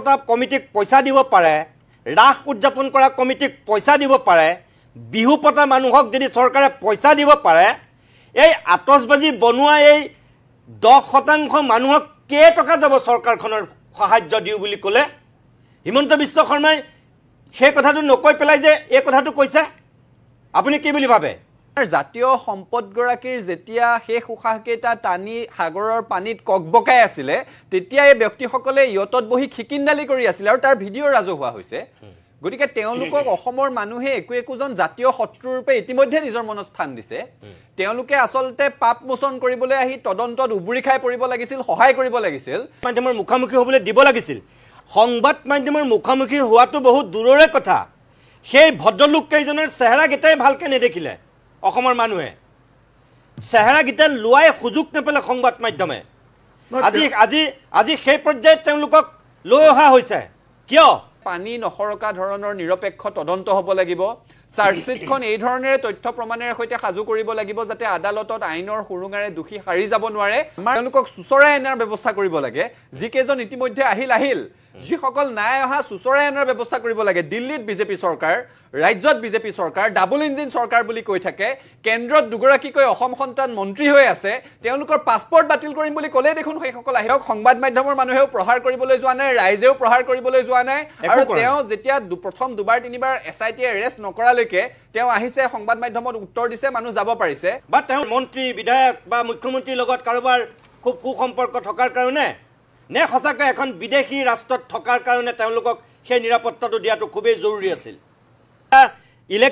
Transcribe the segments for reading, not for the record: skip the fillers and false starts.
পতা কমিটিক পইচা দিব পাৰে, ৰাস উদযাপন কৰা কমিটিক পইচা দিব পাৰে, বিহু পতা মানুহক যদি চৰকাৰে পইচা দিব পাৰে, এই আতচবাজি বনোৱা এই 10% মানুহক কেইটকা যাব চৰকাৰখনৰ সাহায্য দিও বুলি ক'লে? হিমন্ত বিশ্ব শৰ্মাই সেই কথাটো নকৈ পেলাই যে এই কথাটো কৈছে, আপুনি কি বুলি ভাবে? জাতীয় সম্পদগৰাকীৰ যেতিয়া শেষ উশাহকেইটা টানি সাগৰৰ পানীত ককবকাই আছিলে তেতিয়া এই ব্যক্তিসকলে ইয়তত বহি খিকিন্দালি কৰি আছিল আৰু তাৰ ভিডিঅ' ৰাজহুৱা হৈছে। গতিকে তেওঁলোকক অসমৰ মানুহে একোজন জাতীয় শত্ৰুৰূপে ইতিমধ্যে নিজৰ মনত স্থান দিছে। তেওঁলোকে আচলতে পাপ মোচন কৰিবলৈ আহি তদন্তত উবুৰি খাই পৰিব লাগিছিল, সহায় কৰিব লাগিছিল, মাধ্যমৰ মুখামুখি হ'বলৈ দিব লাগিছিল। সংবাদ মাধ্যমৰ মুখামুখি হোৱাটো বহুত দূৰৰে কথা। সেই ভদ্ৰলোককেইজনৰ চেহেৰাকেইটাই ভালকৈ নেদেখিলে অসমৰ মানুহে, চেহেৰাকেইটা লোৱাই সুযোগ নাপালে সংবাদ মাধ্যমে। আজি সেই পৰ্যায়ত তেওঁলোকক লৈ অহা হৈছে। কিয়? পানী নসৰকা ধৰণৰ নিৰপেক্ষ তদন্ত হ'ব লাগিব। চাৰ্জশ্বিটখন এই ধৰণেৰে তথ্য প্ৰমাণেৰে সৈতে সাজু কৰিব লাগিব যাতে আদালতত আইনৰ সুৰুঙাৰে দোষী সাৰি যাব নোৱাৰে। তেওঁলোকক চুচৰাই অনাৰ ব্যৱস্থা কৰিব লাগে। যিকেইজন ইতিমধ্যে আহিল যিসকল নাই অহা চুচৰাই অনাৰ ব্যৱস্থা কৰিব লাগে। দিল্লীত বিজেপি চৰকাৰ, ৰাজ্যত বিজেপি চৰকাৰ, ডাবল ইঞ্জিন চৰকাৰ বুলি কৈ থাকে। কেন্দ্ৰত দুগৰাকীকৈ অসম সন্তান মন্ত্ৰী হৈ আছে, তেওঁলোকৰ পাছপৰ্ট বাতিল কৰিম বুলি ক'লে দেখোন সেইসকল আহিওক। সংবাদ মাধ্যমৰ মানুহেও প্ৰহাৰ কৰিবলৈ যোৱা নাই, ৰাইজেও প্ৰহাৰ কৰিবলৈ যোৱা নাই। আৰু তেওঁ যেতিয়া প্ৰথম দুবাৰ তিনিবাৰ SIT এৰেষ্ট নকৰালৈকে তেওঁ আহিছে, সংবাদ মাধ্যমত উত্তৰ দিছে, মানুহ যাব পাৰিছে। বা তেওঁ মন্ত্ৰী বিধায়ক বা মুখ্যমন্ত্ৰীৰ লগত কাৰোবাৰ খুব সুসম্পৰ্ক থকাৰ কাৰণে নে সঁচাকৈ এখন বিদেশী ৰাষ্ট্ৰত থকাৰ কাৰণে তেওঁলোকক সেই নিৰাপত্তাটো দিয়াটো খুবেই জৰুৰী আছিল?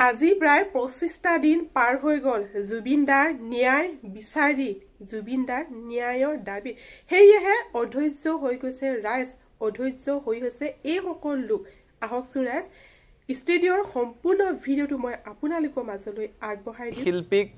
আজি প্ৰায় 25টা দিন পাৰ হৈ গ'ল জুবিন দাৰ ন্যায় বিচাৰি, জুবিন দাৰ ন্যায়ৰ দাবী। সেয়েহে অধৈৰ্য হৈ গৈছে ৰাইজ, অধৈৰ্য হৈ গৈছে এই সকলো লোক। আহকচোন ৰাইজ, ষ্টুডিঅ'ৰ সম্পূৰ্ণ ভিডিঅ'টো মই আপোনালোকৰ মাজলৈ আগবঢ়াই দিম। শিল্পীক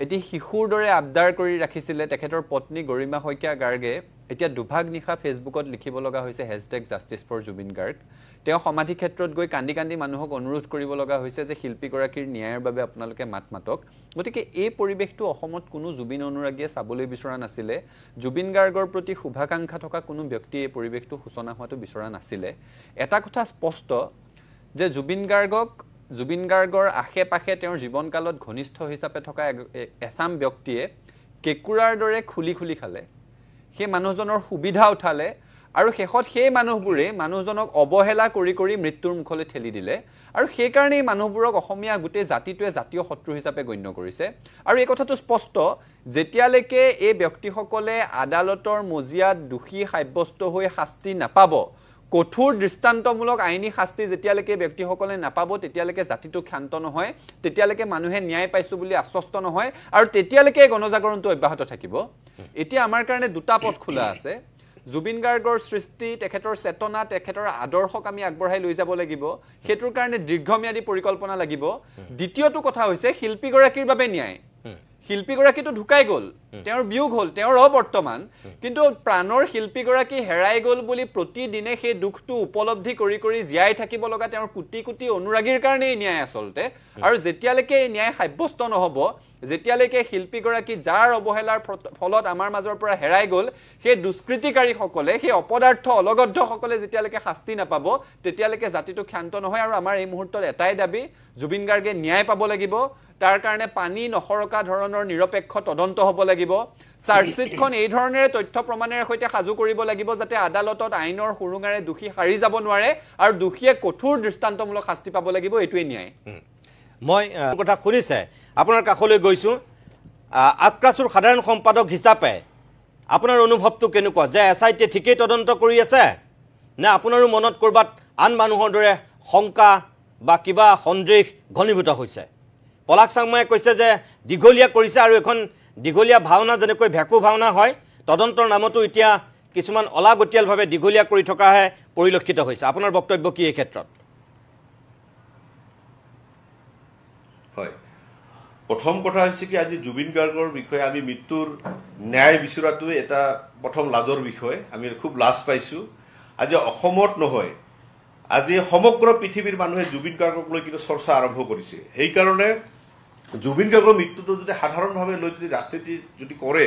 এটি শিশুৰ দৰে আবদাৰ কৰি ৰাখিছিলে তেখেতৰ পত্নী গৰিমা শইকীয়া গাৰ্গে। এতিয়া দুভাগ নিশা ফেচবুকত লিখিব লগা হৈছে #জাষ্টিছ4জুবিন গাৰ্গ। তেওঁ সমাধি ক্ষেত্ৰত গৈ কান্দি কান্দি মানুহক অনুৰোধ কৰিব লগা হৈছে যে শিল্পীগৰাকীৰ ন্যায়ৰ বাবে আপোনালোকে মাত মাতক। গতিকে এই পৰিৱেশটো অসমত কোনো জুবিন অনুৰাগীয়ে চাবলৈ বিচৰা নাছিলে। জুবিন গাৰ্গৰ প্ৰতি শুভাকাংক্ষা থকা কোনো ব্যক্তিয়ে এই পৰিৱেশটো সূচনা হোৱাটো বিচৰা নাছিলে। এটা কথা স্পষ্ট যে জুবিন গাৰ্গৰ আশে পাশে তেওঁৰ জীৱনকালত ঘনিষ্ঠ হিচাপে থকা এচাম ব্যক্তিয়ে কেঁকুৰাৰ দৰে খুলি খুলি খালে, সেই মানুহজনৰ সুবিধা উঠালে আৰু শেষত সেই মানুহবোৰে মানুহজনক অৱহেলা কৰি কৰি মৃত্যুৰ মুখলৈ ঠেলি দিলে। আৰু সেইকাৰণে এই মানুহবোৰক অসমীয়া গোটেই জাতিটোৱে জাতীয় শত্ৰু হিচাপে গণ্য কৰিছে। আৰু এই কথাটো স্পষ্ট, যেতিয়ালৈকে এই ব্যক্তিসকলে আদালতৰ মজিয়াত দোষী সাব্যস্ত হৈ শাস্তি নাপাব, কঠোৰ দৃষ্টান্তমূলক আইনী শাস্তি যেতিয়ালৈকে ব্যক্তিসকলে নাপাব, তেতিয়ালৈকে জাতিটো ক্ষান্ত নহয়, তেতিয়ালৈকে মানুহে ন্যায় পাইছোঁ বুলি আশ্বস্ত নহয়, আৰু তেতিয়ালৈকে গণজাগৰণটো অব্যাহত থাকিব। এতিয়া আমাৰ কাৰণে দুটা পথ খোলা আছে। জুবিন গাৰ্গৰ সৃষ্টি, তেখেতৰ চেতনা, তেখেতৰ আদৰ্শক আমি আগবঢ়াই লৈ যাব লাগিব। সেইটোৰ কাৰণে দীৰ্ঘম্যাদী পৰিকল্পনা লাগিব। দ্বিতীয়টো কথা হৈছে শিল্পীগৰাকীৰ বাবে ন্যায়। শিল্পীগৰাকীটো ঢুকাই গ'ল, তেওঁৰ বিয়োগ হ'ল, তেওঁৰ অবৰ্তমান, কিন্তু প্ৰাণৰ শিল্পীগৰাকী হেৰাই গ'ল বুলি প্ৰতিদিনে সেই দুখটো উপলব্ধি কৰি কৰি জীয়াই থাকিব লগা তেওঁৰ কোটি কোটি অনুৰাগীৰ কাৰণে এই ন্যায় আচলতে। আৰু যেতিয়ালৈকে এই ন্যায় সাব্যস্ত নহ'ব, যেতিয়ালৈকে শিল্পীগৰাকী যাৰ অৱহেলাৰ ফলত আমাৰ মাজৰ পৰা হেৰাই গ'ল, সেই দুষ্কৃতিকাৰীসকলে, সেই অপদাৰ্থ অলগদ্ধসকলে যেতিয়ালৈকে শাস্তি নাপাব, তেতিয়ালৈকে জাতিটো ক্ষান্ত নহয়। আৰু আমাৰ এই মুহূৰ্তত এটাই দাবী, জুবিন গাৰ্গে ন্যায় পাব লাগিব। তাৰ কাৰণে পানী নসৰকা ধৰণৰ নিৰপেক্ষ তদন্ত হ'ব লাগিব। চাৰ্জশ্বিটখন এই ধৰণেৰে তথ্য প্ৰমাণেৰে সৈতে সাজু কৰিব লাগিব যাতে আদালতত আইনৰ সুৰুঙাৰে দোষী সাৰি যাব নোৱাৰে আৰু দোষীয়ে কঠোৰ দৃষ্টান্তমূলক শাস্তি পাব লাগিব। এইটোৱেই ন্যায়। মই কথা শুনিছে, আপোনাৰ কাষলৈ গৈছোঁ। আক্ৰাছুৰ সাধাৰণ সম্পাদক হিচাপে আপোনাৰ অনুভৱটো কেনেকুৱা, যে SIT ঠিকেই তদন্ত কৰি আছে নে আপোনাৰো মনত ক'ৰবাত আন মানুহৰ দৰে শংকা বা কিবা সন্দেহ ঘনীভূত হৈছে? পলাশ চাংমাই কৈছে যে দীঘলীয়া কৰিছে, আৰু এখন দীঘলীয়া ভাওনা যেনেকৈ ভেকু ভাওনা হয়, তদন্তৰ নামতো এতিয়া কিছুমান অলাগতিয়ালভাৱে দীঘলীয়া কৰি থকাহে পৰিলক্ষিত হৈছে। আপোনাৰ বক্তব্য কি এই ক্ষেত্ৰত? হয়, প্ৰথম কথা হৈছে কি, আজি জুবিন গাৰ্গৰ বিষয়ে আমি মৃত্যুৰ ন্যায় বিচৰাটোৱে এটা প্ৰথম লাজৰ বিষয়। আমি খুব লাজ পাইছোঁ। আজি অসমত নহয়, আজি সমগ্ৰ পৃথিৱীৰ মানুহে জুবিন গাৰ্গক লৈ কিন্তু চৰ্চা আৰম্ভ কৰিছে। সেইকাৰণে জুবিন গাৰ্গৰ মৃত্যুটো যদি সাধাৰণভাৱে লৈ যদি ৰাজনীতি যদি কৰে,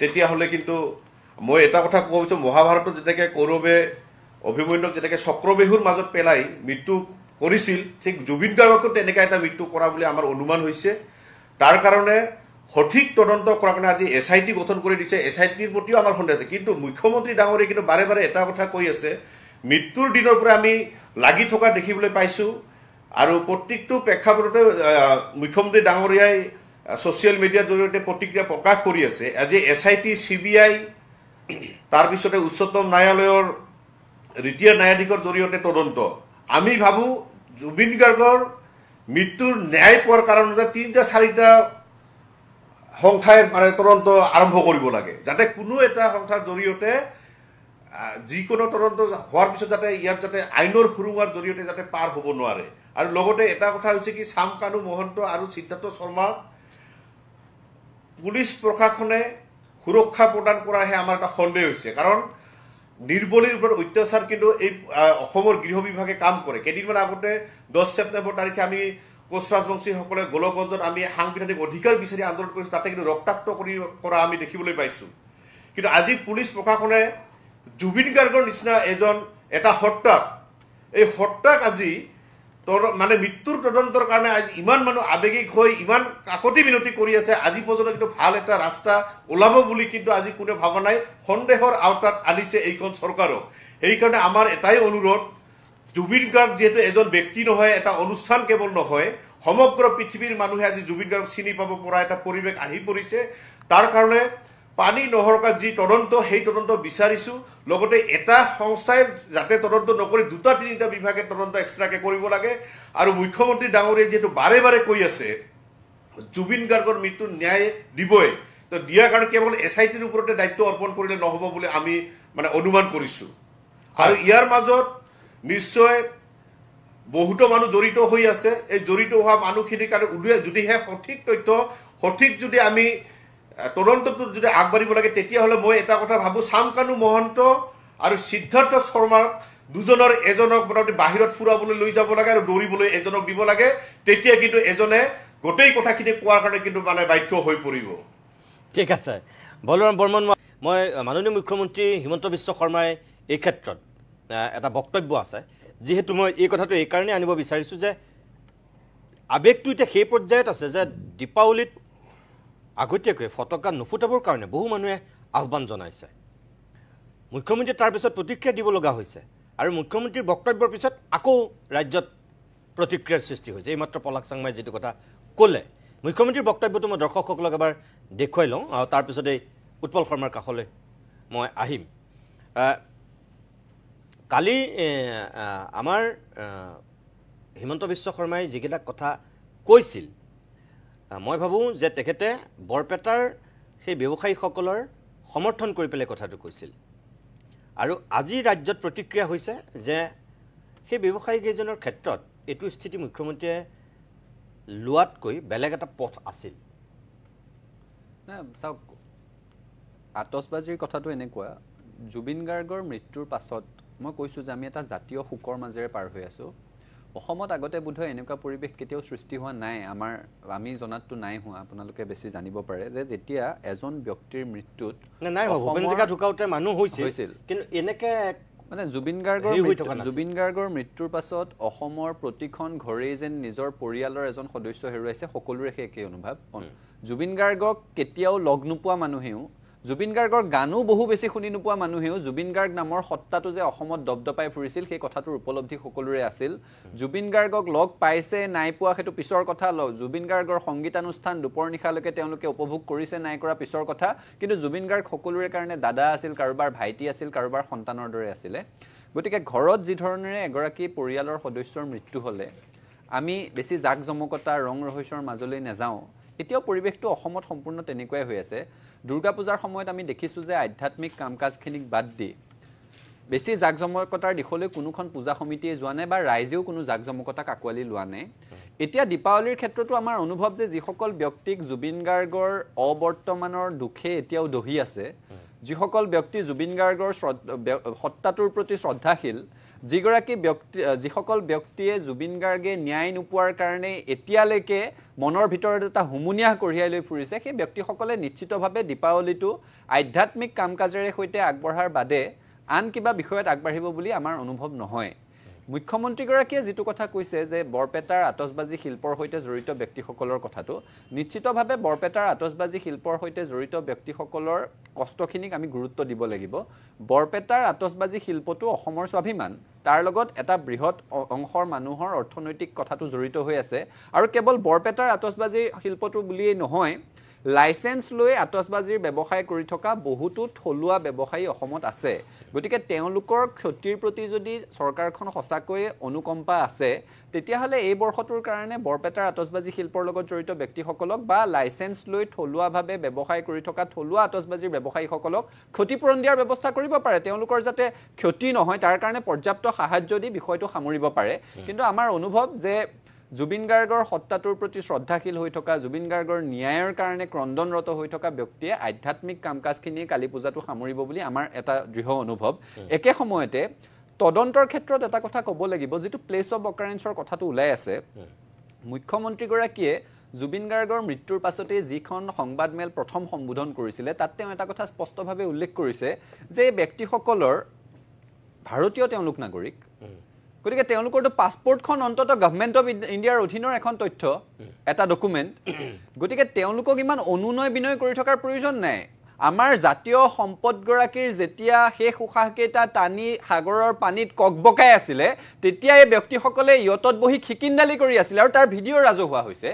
তেতিয়াহ'লে কিন্তু মই এটা কথা ক'ব বিচাৰোঁ, মহাভাৰতত যেনেকৈ কৌৰৱে অভিমন্যুক যেনেকৈ চক্ৰবেহুৰ মাজত পেলাই মৃত্যু কৰিছিল ঠিক জুবিন গাৰ্গকো তেনেকৈ এটা মৃত্যু কৰা বুলি আমাৰ অনুমান হৈছে তাৰ কাৰণে সঠিক তদন্ত কৰাৰ কাৰণে আজি SIT গঠন কৰি দিছে SITৰ প্ৰতিও আমাৰ সন্দেহ আছে কিন্তু মুখ্যমন্ত্ৰী ডাঙৰীয়ে কিন্তু বাৰে বাৰে এটা কথা কৈ আছে মৃত্যুৰ দিনৰ পৰা আমি লাগি থকা দেখিবলৈ পাইছো আৰু প্ৰত্যেকটো প্ৰেক্ষাপটতে মুখ্যমন্ত্ৰী ডাঙৰীয়াই ছ'চিয়েল মিডিয়াৰ জৰিয়তে প্ৰতিক্ৰিয়া প্ৰকাশ কৰি আছে আজি SIT CBI তাৰপিছতে উচ্চতম ন্যায়ালয়ৰ ৰিটায়াৰ্ড ন্যায়াধীশৰ জৰিয়তে তদন্ত আমি ভাবো জুবিন গাৰ্গৰ মৃত্যুৰ ন্যায় পোৱাৰ কাৰণে 3-4টা সংস্থাই মানে তদন্ত আৰম্ভ কৰিব লাগে যাতে কোনো এটা সংস্থাৰ জৰিয়তে যিকোনো তদন্ত হোৱাৰ পিছত যাতে ইয়াত যাতে আইনৰ সুৰুঙাৰ জৰিয়তে যাতে পাৰ হ'ব নোৱাৰে আৰু লগতে এটা কথা হৈছে কি শামকানু মহন্ত আৰু সিদ্ধাৰ্থ শৰ্মা পুলিচ প্ৰশাসনে সুৰক্ষা প্ৰদান কৰাহে আমাৰ এটা সন্দেহ হৈছে কাৰণ নিৰ্বলীৰ ওপৰত অত্যাচাৰ কিন্তু এই অসমৰ গৃহ বিভাগে কাম কৰে কেইদিনমান আগতে 10 ছেপ্টেম্বৰ তাৰিখে আমি কোচ ৰাজবংশীসকলে গোলকগঞ্জত আমি সাংবিধানিক অধিকাৰ বিচাৰি আন্দোলন কৰিছোঁ তাতে কিন্তু ৰক্তাক্ত কৰা আমি দেখিবলৈ পাইছোঁ কিন্তু আজি পুলিচ প্ৰশাসনে জুবিন গাৰ্গৰ নিচিনা এটা হত্যাক এই হত্যাক আজি মানে মৃত্যুৰ তদন্তৰ কাৰণে আজি ইমান মানুহ আবেগিক হৈ ইমান কাকতি বিনতি কৰি আছে আজি পৰ্যন্ত কিন্তু ভাল এটা ৰাস্তা ওলাব বুলি কিন্তু আজি কোনে ভাবা নাই সন্দেহৰ আওতাত আনিছে এইখন চৰকাৰক সেইকাৰণে আমাৰ এটাই অনুৰোধ জুবিন গাৰ্গ যেহেতু এজন ব্যক্তি নহয় এটা অনুষ্ঠান কেৱল নহয় সমগ্ৰ পৃথিৱীৰ মানুহে আজি জুবিন গাৰ্গক চিনি পাব পৰা এটা পৰিৱেশ আহি পৰিছে তাৰ কাৰণে পানী নহৰকা যি তদন্ত সেই তদন্ত বিচাৰিছো লগতে এটা সংস্থাই যাতে তদন্ত নকৰি 2-3টা বিভাগে তদন্ত এক্সট্ৰাকে কৰিব লাগে আৰু মুখ্যমন্ত্ৰী ডাঙৰীয়ে যেহেতু বাৰে বাৰে কৈ আছে জুবিন গাৰ্গৰ মৃত্যু ন্যায় দিবই তো দিয়াৰ কাৰণে কেৱল SITৰ ওপৰতে দায়িত্ব অৰ্পণ কৰিলে নহ'ব বুলি আমি মানে অনুমান কৰিছো আৰু ইয়াৰ মাজত নিশ্চয় বহুতো মানুহ জড়িত হৈ আছে এই জড়িত হোৱা মানুহখিনিৰ কাৰণে যদিহে সঠিক তথ্য সঠিক যদি আমি তদন্তটো যদি আগবাঢ়িব লাগে তেতিয়াহ'লে মই এটা কথা ভাবো শামকানু মহন্ত আৰু সিদ্ধাৰ্থ শৰ্মাৰ দুজনৰ এজনক মোটামুটি বাহিৰত ফুৰাবলৈ লৈ যাব লাগে আৰু দৌৰিবলৈ এজনক দিব লাগে তেতিয়া কিন্তু এজনে গোটেই কথাখিনি কোৱাৰ কাৰণে কিন্তু মানে বাধ্য হৈ পৰিব ঠিক আছে বলৰাম বৰ্মন মই মাননীয় মুখ্যমন্ত্ৰী হিমন্ত বিশ্ব শৰ্মাই এই ক্ষেত্ৰত এটা বক্তব্য আছে যেহেতু মই এই কথাটো এই কাৰণে আনিব বিচাৰিছোঁ যে আবেগটো এতিয়া সেই পৰ্যায়ত আছে যে দীপাৱলীত আগতীয়াকৈ ফটকা নুফুটাবৰ কাৰণে বহু মানুহে আহ্বান জনাইছে মুখ্যমন্ত্ৰীয়ে তাৰ পিছত প্ৰতিক্ৰিয়া দিব লগা হৈছে আৰু মুখ্যমন্ত্ৰীৰ বক্তব্যৰ পিছত আকৌ ৰাজ্যত প্ৰতিক্ৰিয়াৰ সৃষ্টি হৈছে এইমাত্ৰ পলাশ চাংমাই যিটো কথা ক'লে মুখ্যমন্ত্ৰীৰ বক্তব্যটো মই দৰ্শকসকলক এবাৰ দেখুৱাই লওঁ আৰু তাৰপিছত এই উৎপল শৰ্মাৰ কাষলৈ মই আহিম কালি আমাৰ হিমন্ত বিশ্ব শৰ্মাই যিকেইটা কথা কৈছিল মই ভাবোঁ যে তেখেতে বৰপেটাৰ সেই ব্যৱসায়ীসকলৰ সমৰ্থন কৰি পেলাই কথাটো কৈছিল আৰু আজি ৰাজ্যত প্ৰতিক্ৰিয়া হৈছে যে সেই ব্যৱসায়ীকেইজনৰ ক্ষেত্ৰত এইটো স্থিতি মুখ্যমন্ত্ৰীয়ে লোৱাতকৈ বেলেগ এটা পথ আছিল চাওক আতচবাজিৰ কথাটো এনেকুৱা জুবিন গাৰ্গৰ মৃত্যুৰ পাছত মই কৈছোঁ যে আমি এটা জাতীয় শোকৰ মাজেৰে পাৰ হৈ আছোঁ অসমত আগতে বোধহয় এনেকুৱা পৰিৱেশ কেতিয়াও সৃষ্টি হোৱা নাই আমি জনাতটো নাই হোৱা আপোনালোকে বেছি জানিব পাৰে যে যেতিয়া এজন ব্যক্তিৰ মৃত্যুত নাই ভূপেন হাজৰিকা ঢুকাওঁতে মানুহ হৈছিল কিন্তু এনেকে মানে জুবিন গাৰ্গৰ মৃত্যুৰ পাছত অসমৰ প্ৰতিখন ঘৰেই যেন নিজৰ পৰিয়ালৰ এজন সদস্য হেৰুৱাইছে সকলোৰে সেই একেই অনুভৱ জুবিন গাৰ্গক কেতিয়াও লগ নোপোৱা মানুহেও জুবিন গাৰ্গৰ গানো বহু বেছি শুনি নোপোৱা মানুহেও জুবিন গাৰ্গ নামৰ সত্তাটো যে অসমত দপদপাই ফুৰিছিল সেই কথাটোৰ উপলব্ধি সকলোৰে আছিল জুবিন গাৰ্গক লগ পাইছে নাই পোৱা সেইটো পিছৰ কথা জুবিন গাৰ্গৰ সংগীতানুষ্ঠান দুপৰ নিশালৈকে তেওঁলোকে উপভোগ কৰিছে নাই কৰা পিছৰ কথা কিন্তু জুবিন গাৰ্গ সকলোৰে কাৰণে দাদা আছিল কাৰোবাৰ ভাইটি আছিল কাৰোবাৰ সন্তানৰ দৰে আছিলে গতিকে ঘৰত যি ধৰণেৰে এগৰাকী পৰিয়ালৰ সদস্যৰ মৃত্যু হ'লে আমি বেছি জাক জমকতা ৰং ৰহস্যৰ মাজলৈ নাযাওঁ এতিয়াও পৰিৱেশটো অসমত সম্পূৰ্ণ তেনেকুৱাই হৈ আছে দুৰ্গা পূজাৰ সময়ত আমি দেখিছোঁ যে আধ্যাত্মিক কাম কাজখিনিক বাদ দি বেছি জাক জমকতাৰ দিশলৈ কোনোখন পূজা সমিতিয়ে যোৱা নাই বা ৰাইজেও কোনো জাক জমকতাক আঁকোৱালি লোৱা নাই এতিয়া দীপাৱলীৰ ক্ষেত্ৰতো আমাৰ অনুভৱ যে যিসকল ব্যক্তিক জুবিন গাৰ্গৰ অবৰ্তমানৰ দুখে এতিয়াও দহি আছে যিসকল ব্যক্তি জুবিন গাৰ্গৰ সত্তাটোৰ প্ৰতি শ্ৰদ্ধাশীল যিসকল ব্যক্তিয়ে জুবিন গাৰ্গে ন্যায় নোপোৱাৰ কাৰণে এতিয়ালৈকে মনৰ ভিতৰত এটা হুমুনিয়া কঢ়িয়াই লৈ ফুৰিছে সেই ব্যক্তিসকলে নিশ্চিতভাৱে দীপাৱলীটো আধ্যাত্মিক কাম কাজেৰে সৈতে আগবঢ়াৰ বাদে আন কিবা বিষয়ত আগবাঢ়িব বুলি আমাৰ অনুভৱ নহয় মুখ্যমন্ত্ৰীগৰাকীয়ে যেটো কথা কৈছে যে বৰপেটাৰ আতচবাজি শিল্পৰ সৈতে জড়িত ব্যক্তিসকলৰ কথাটো নিশ্চিতভাৱে বৰপেটাৰ আতচবাজি শিল্পৰ সৈতে জড়িত ব্যক্তিসকলৰ কষ্টখিনিক আমি গুৰুত্ব দিব লাগিব বৰপেটাৰ আতচবাজি শিল্পটো অসমৰ স্বাভিমান তাৰ লগত এটা বৃহৎ অংশৰ মানুহৰ অৰ্থনৈতিক কথাটো জড়িত হৈ আছে আৰু কেৱল বৰপেটাৰ আতচবাজি শিল্পটো বুলিয়ে নহয় লাইসেন্স লৈ আতচবাজিৰ ব্যৱসায় কৰি থকা বহুতো থলুৱা ব্যৱসায়ী অসমত আছে গতিকে তেওঁলোকৰ ক্ষতিৰ প্ৰতি যদি চৰকাৰখন সঁচাকৈ অনুকম্পা আছে তেতিয়াহলে এই বৰ্ষটোৰ কাৰণে বৰপেটাৰ আতচবাজি শিল্পৰ লগত জড়িত ব্যক্তিসকলক বা লাইসেন্স লৈ থলুৱাভাৱে ব্যৱসায় কৰি থকা থলুৱা আতচবাজিৰ ব্যৱসায়ীসকলক ক্ষতিপূৰণ দিয়াৰ ব্যৱস্থা কৰিব পাৰে তেওঁলোকৰ যাতে ক্ষতি নহয় তাৰ কাৰণে পৰ্যাপ্ত সাহায্য দি বিষয়টো সামৰিব পাৰে কিন্তু আমাৰ অনুভৱ যে জুবিন গাৰ্গৰ হত্যাটোৰ প্ৰতি শ্ৰদ্ধাশীল হৈ থকা জুবিন গাৰ্গৰ ন্যায়ৰ কাৰণে ক্ৰন্দনৰত হৈ থকা ব্যক্তিয়ে আধ্যাত্মিক কামকাজখিনি কালি পূজাটো সামৰিব বুলি আমাৰ এটা দৃঢ় অনুভৱ একে সময়তে তদন্তৰ ক্ষেত্ৰত এটা কথা ক'ব লাগিব যেটো প্লেস অফ অকাৰেন্সৰ কথাটো ওলাই আছে মুখ্যমন্ত্ৰীগৰাকীয়ে জুবিন গাৰ্গৰ মৃত্যুৰ পাছতে যিখন সংবাদমেল প্ৰথম সম্বোধন কৰিছিল তাত তেওঁ এটা কথা স্পষ্টভাৱে উল্লেখ কৰিছে যে ব্যক্তিসকলৰ ভাৰতীয় তেওঁলোক নাগৰিক গতিকে তেওঁলোকৰটো পাছপোৰ্টখন অন্তত গভৰ্ণমেণ্ট অফ ইণ্ডিয়াৰ অধীনৰ এখন তথ্য এটা ডকুমেণ্ট গতিকে তেওঁলোকক ইমান অনুনয় বিনয় কৰি থকাৰ প্ৰয়োজন নাই আমাৰ জাতীয় সম্পদগৰাকীৰ যেতিয়া শেষ উশাহকেইটা টানি সাগৰৰ পানীত ককবকাই আছিলে তেতিয়া এই ব্যক্তিসকলে ইয়তত বহি খিকিন্দালি কৰি আছিল আৰু তাৰ ভিডিঅ' ৰাজহুৱা হৈছে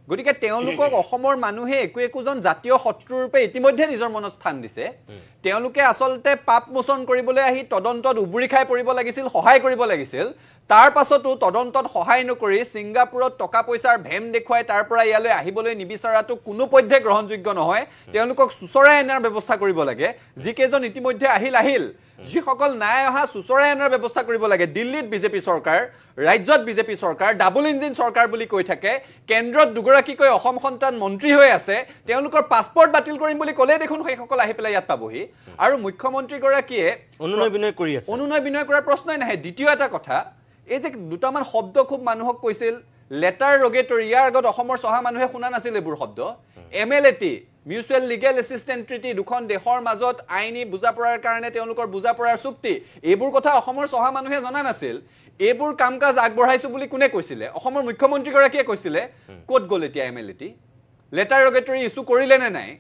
গতিকে তেওঁলোকক অসমৰ মানুহে একোজন জাতীয় শত্ৰুৰূপে ইতিমধ্যে নিজৰ মনত স্থান দিছে তেওঁলোকে আসলতে পাপ মোচন কৰিবলৈ আহি তদন্তত উবুৰি খাই পৰিব লাগিছিল সহায় কৰিব লাগিছিল তাৰ পাছতো তদন্তত সহায় নকৰি সিংগাপুৰত টকা পইচাৰ ভেম দেখুৱাই তাৰ পৰা ইয়ালৈ আহিবলৈ নিবিচাৰাটো কোনো পধ্যে গ্ৰহণযোগ্য নহয় তেওঁলোকক সুচৰাই আনাৰ ব্যৱস্থা কৰিব লাগে যিকেজন ইতিমধ্যে আহিল যিসকল নাই অহা সুচৰাই আনাৰ ব্যৱস্থা কৰিব লাগে দিল্লীত বিজেপি চৰকাৰ ৰাজ্যত বিজেপি চৰকাৰ ডাবল ইঞ্জিন চৰকাৰ বুলি কৈ থাকে কেন্দ্ৰত দুগৰাকীকৈ অসম সন্তান মন্ত্ৰী হৈ আছে তেওঁলোকৰ পাছপোৰ্ট বাতিল কৰিম বুলি ক'লে দেখোন সেইসকল আহি পেলাই ইয়াত পাবহি আৰু মুখ্যমন্ত্ৰীগৰাকীয়ে অনুনয় বিনয় কৰাৰ প্ৰশ্নই নাহে দ্বিতীয় এটা কথা এই যে দুটামান শব্দ খুব মানুহক কৈছিল লেটাৰ ৰগেটৰী ইয়াৰ আগত অসমৰ সহা মানুহে শুনা নাছিল এইবোৰ শব্দ MLAT mutual legal assistant treaty দুখন দেশৰ মাজত আইনী বুজাপৰাৰ কাৰণে তেওঁলোকৰ বুজাপৰাৰ চুক্তি এইবোৰ কথা অসমৰ সহা মানুহে জনা নাছিল এইবোৰ কামকাজ আগবঢ়াইছো বুলি কোনে কৈছিলে অসমৰ মুখ্যমন্ত্ৰীগৰাকীয়ে কৈছিলে ক'ত গ'ল এতিয়া এমএলএটি লেটাৰ ৰগেটৰী ইস্যু কৰিলে নে নাই